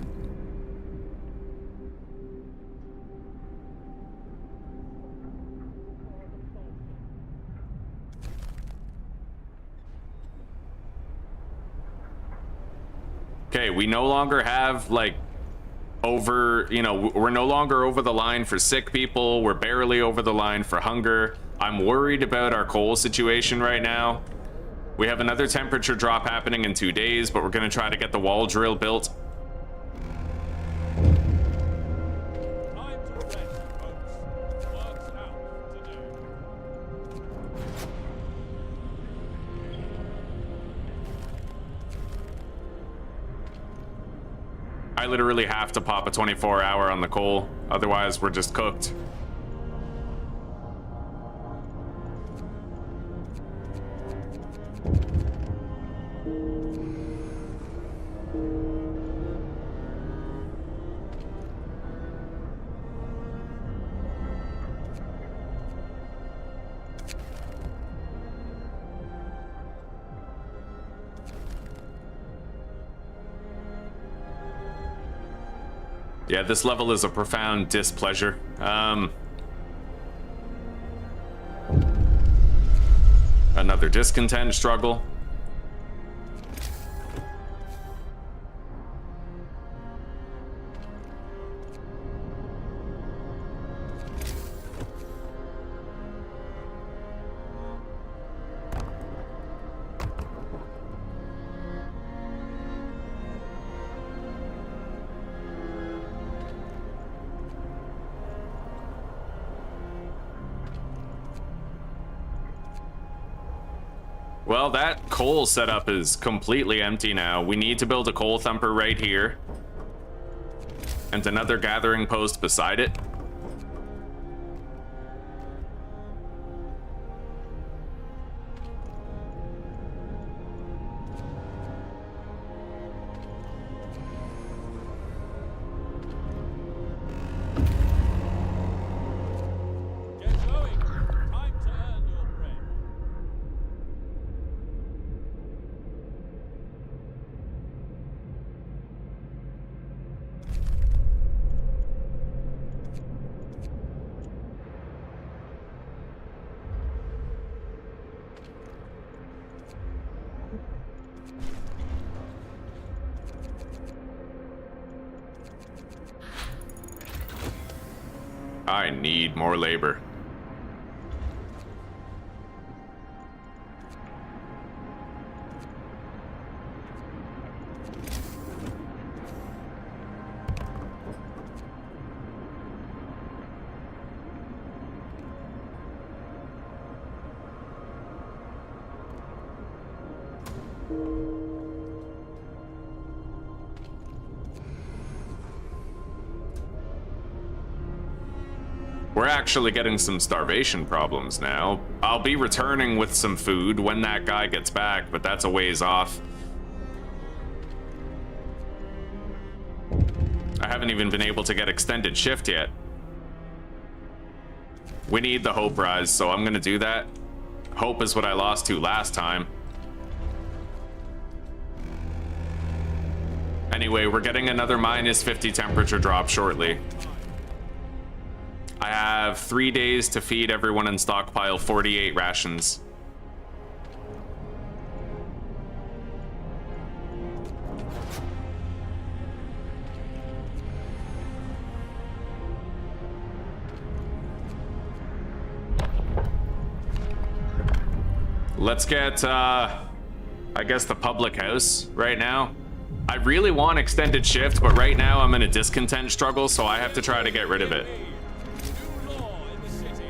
Okay, we no longer have, like, over, you know, we're no longer over the line for sick people. We're barely over the line for hunger. I'm worried about our coal situation right now. We have another temperature drop happening in 2 days, but we're going to try to get the wall drill built. Time to rest, folks. Work's out today. I literally have to pop a 24-hour on the coal, otherwise we're just cooked. Yeah, this level is a profound displeasure. Another discontent struggle. Well, that coal setup is completely empty now. We need to build a coal thumper right here. And another gathering post beside it. Get going. Time to earn your bread. I need more labor. We're actually getting some starvation problems now. I'll be returning with some food when that guy gets back, but that's a ways off. I haven't even been able to get extended shift yet. We need the hope rise, so I'm gonna do that. Hope is what I lost to last time. Anyway, we're getting another -50 temperature drop shortly. I have 3 days to feed everyone and stockpile 48 rations. Let's get, I guess, the public house right now. I really want extended shift, but right now I'm in a discontent struggle, so I have to try to get rid of it. New law in the city.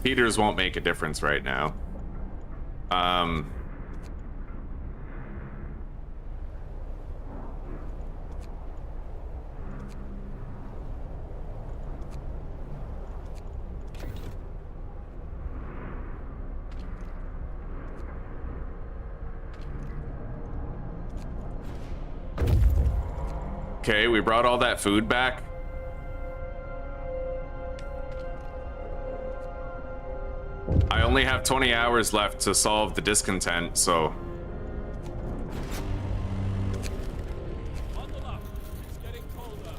Heaters won't make a difference right now. Okay, we brought all that food back. I only have 20 hours left to solve the discontent, so... Bundle up. It's getting colder.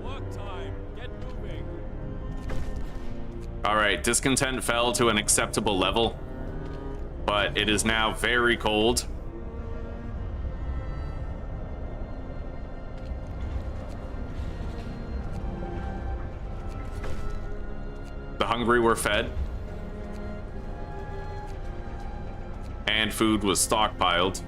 Work time. Get moving. Alright, discontent fell to an acceptable level, but it is now very cold. The hungry were fed, and food was stockpiled.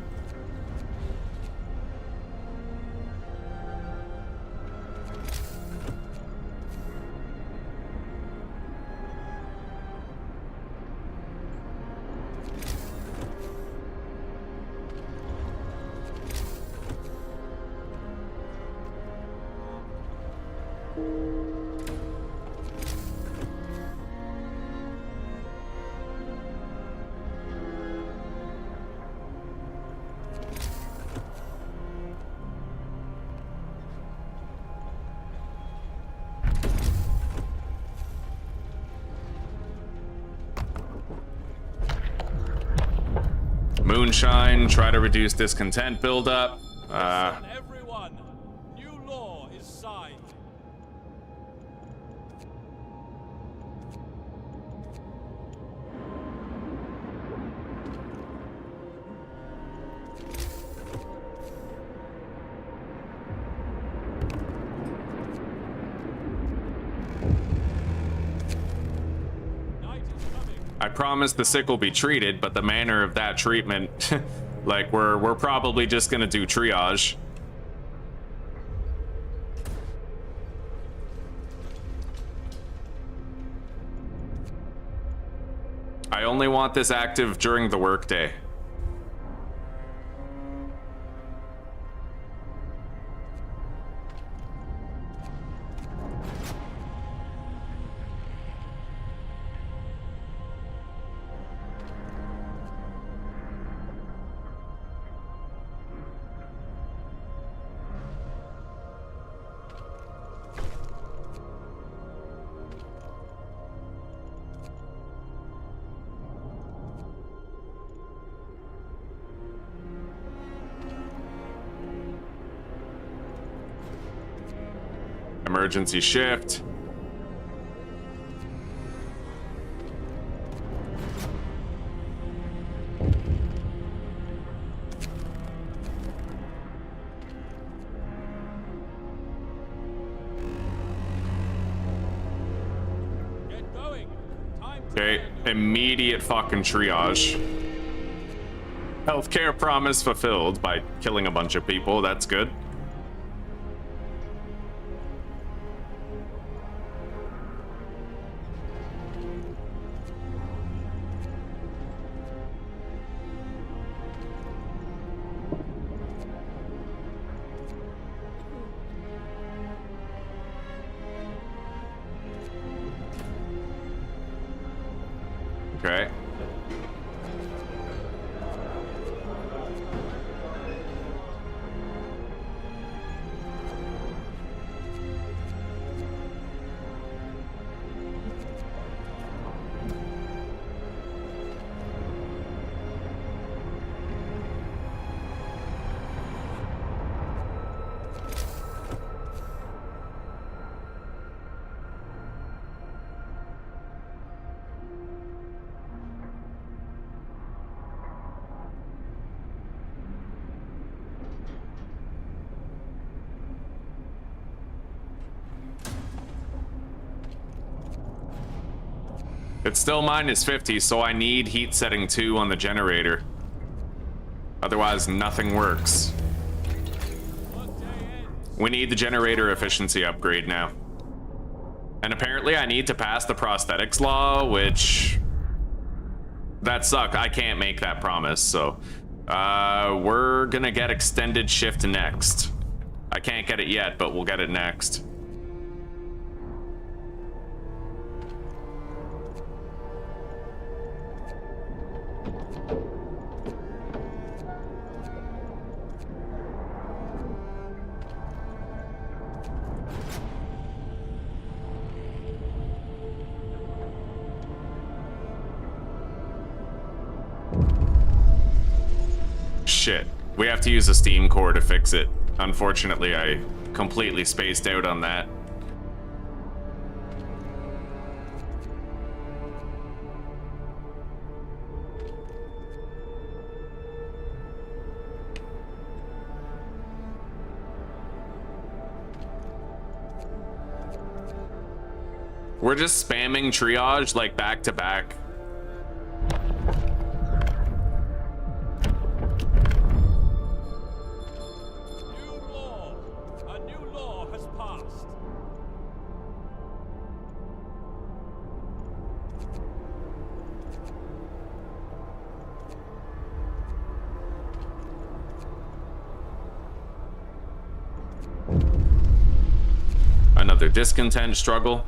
Moonshine, try to reduce discontent buildup. Listen, everyone. New law is signed. Night is coming. I promise the sick will be treated, but the manner of that treatment, like we're probably just gonna do triage. I only want this active during the workday. Emergency shift. Get going. Time to Okay, end. immediate fucking triage. Healthcare promise fulfilled by killing a bunch of people. That's good. Okay. It's still -50, so I need heat setting 2 on the generator. Otherwise, nothing works. Workday ends. We need the generator efficiency upgrade now. And apparently I need to pass the prosthetics law, which... that sucks. I can't make that promise, so... we're gonna get extended shift next. I can't get it yet, but we'll get it next. Shit. We have to use a steam core to fix it. Unfortunately, I completely spaced out on that. We're just spamming triage like back to back. New law. A new law has passed. Another another discontent struggle.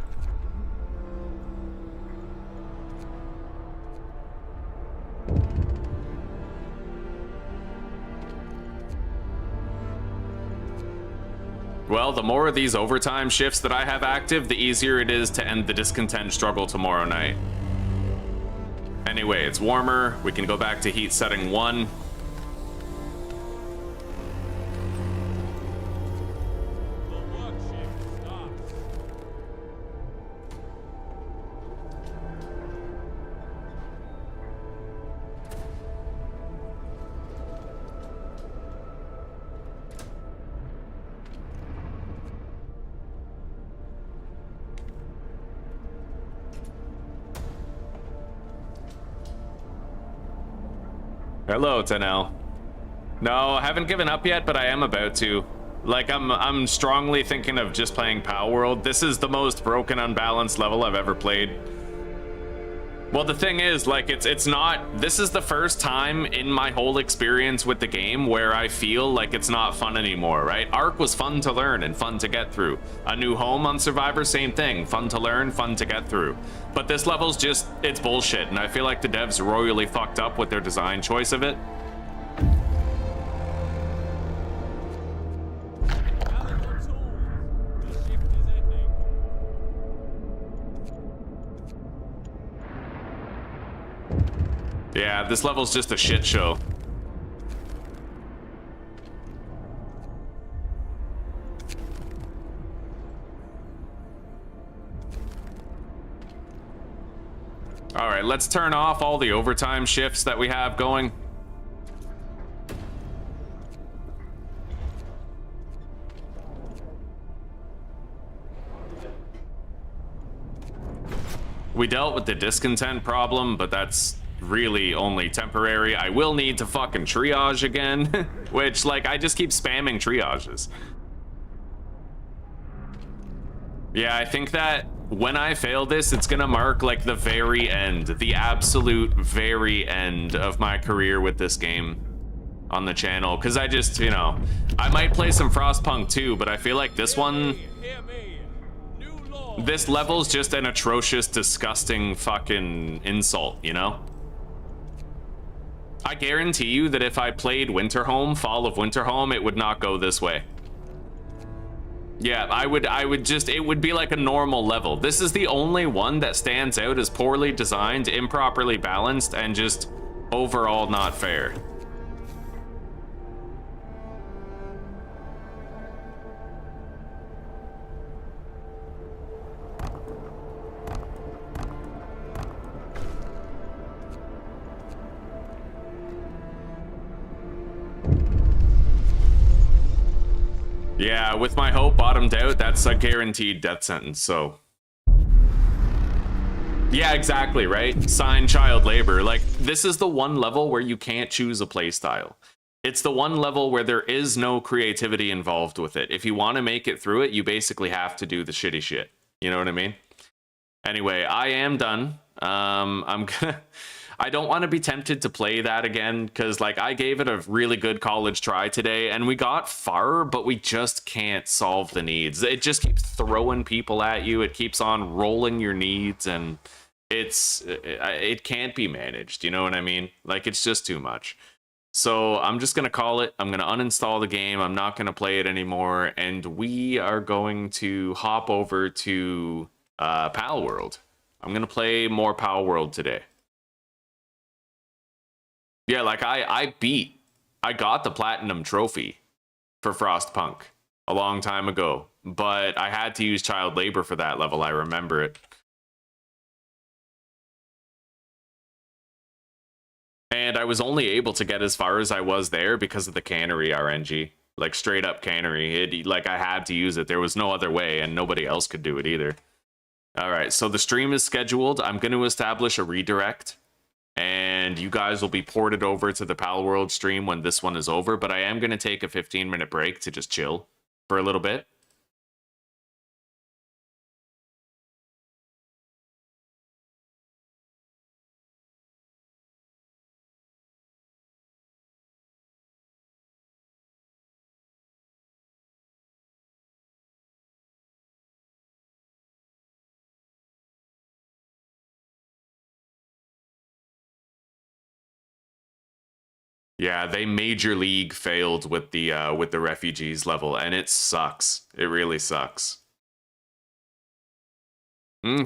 Well, the more of these overtime shifts that I have active, the easier it is to end the discontent struggle tomorrow night. Anyway, it's warmer. We can go back to heat setting 1. The work shift starts. Hello, Tanel. No, I haven't given up yet, but I am about to. Like, I'm strongly thinking of just playing Power World. This is the most broken, unbalanced level I've ever played. Well, the thing is, like, it's not... This is the first time in my whole experience with the game where I feel like it's not fun anymore, right? Ark was fun to learn and fun to get through. A New Home on Survivor, same thing. Fun to learn, fun to get through. But this level's just... It's bullshit, and I feel like the devs royally fucked up with their design choice of it. Gather your tools. The shift is ending. Yeah, this level's just a shit show. All right, let's turn off all the overtime shifts that we have going. We dealt with the discontent problem, but that's really only temporary. I will need to fucking triage again, which, like, I just keep spamming triages. Yeah, I think that when I fail this, it's gonna mark, like, the very end, the absolute very end of my career with this game on the channel. Because I just, you know, I might play some Frostpunk too, but I feel like this one... Hear me. New law. This level's just an atrocious, disgusting fucking insult, you know? I guarantee you that if I played Winterhome, Fall of Winterhome, it would not go this way. Yeah, I would just, it would be like a normal level. This is the only one that stands out as poorly designed, improperly balanced, and just overall not fair. Yeah, with my hope bottomed out, that's a guaranteed death sentence, so... Yeah, exactly, right? Sign child labor. Like, this is the one level where you can't choose a playstyle. It's the one level where there is no creativity involved with it. If you want to make it through it, you basically have to do the shitty shit. You know what I mean? Anyway, I am done. I'm gonna... I don't want to be tempted to play that again, because, like, I gave it a really good college try today, and we got far, but we just can't solve the needs. It just keeps throwing people at you. It keeps on rolling your needs, and it can't be managed. You know what I mean? Like, it's just too much. So I'm just going to call it. I'm going to uninstall the game. I'm not going to play it anymore, and we are going to hop over to Pal World. I'm going to play more Pal World today. Yeah, like I got the platinum trophy for Frostpunk a long time ago, but I had to use child labor for that level. I remember it. And I was only able to get as far as I was there because of the cannery RNG. Like, straight up cannery. Like, I had to use it. There was no other way, and nobody else could do it either. All right, so the stream is scheduled. I'm going to establish a redirect, and you guys will be ported over to the Pal World stream when this one is over, but I am going to take a 15-minute break to just chill for a little bit. Yeah, they major league failed with the refugees level, and it sucks. It really sucks.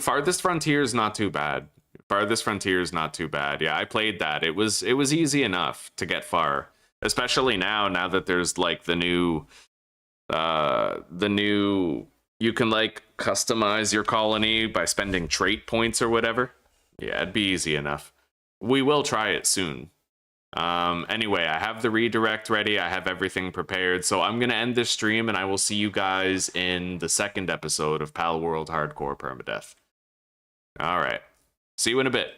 Farthest Frontier is not too bad. Farthest Frontier is not too bad. Yeah, I played that. It was easy enough to get far, especially now that there's like the new you can like customize your colony by spending trait points or whatever. Yeah, it'd be easy enough. We will try it soon. Anyway, I have the redirect ready. I have everything prepared. So I'm going to end this stream and I will see you guys in the second episode of Pal World Hardcore Permadeath. All right. See you in a bit.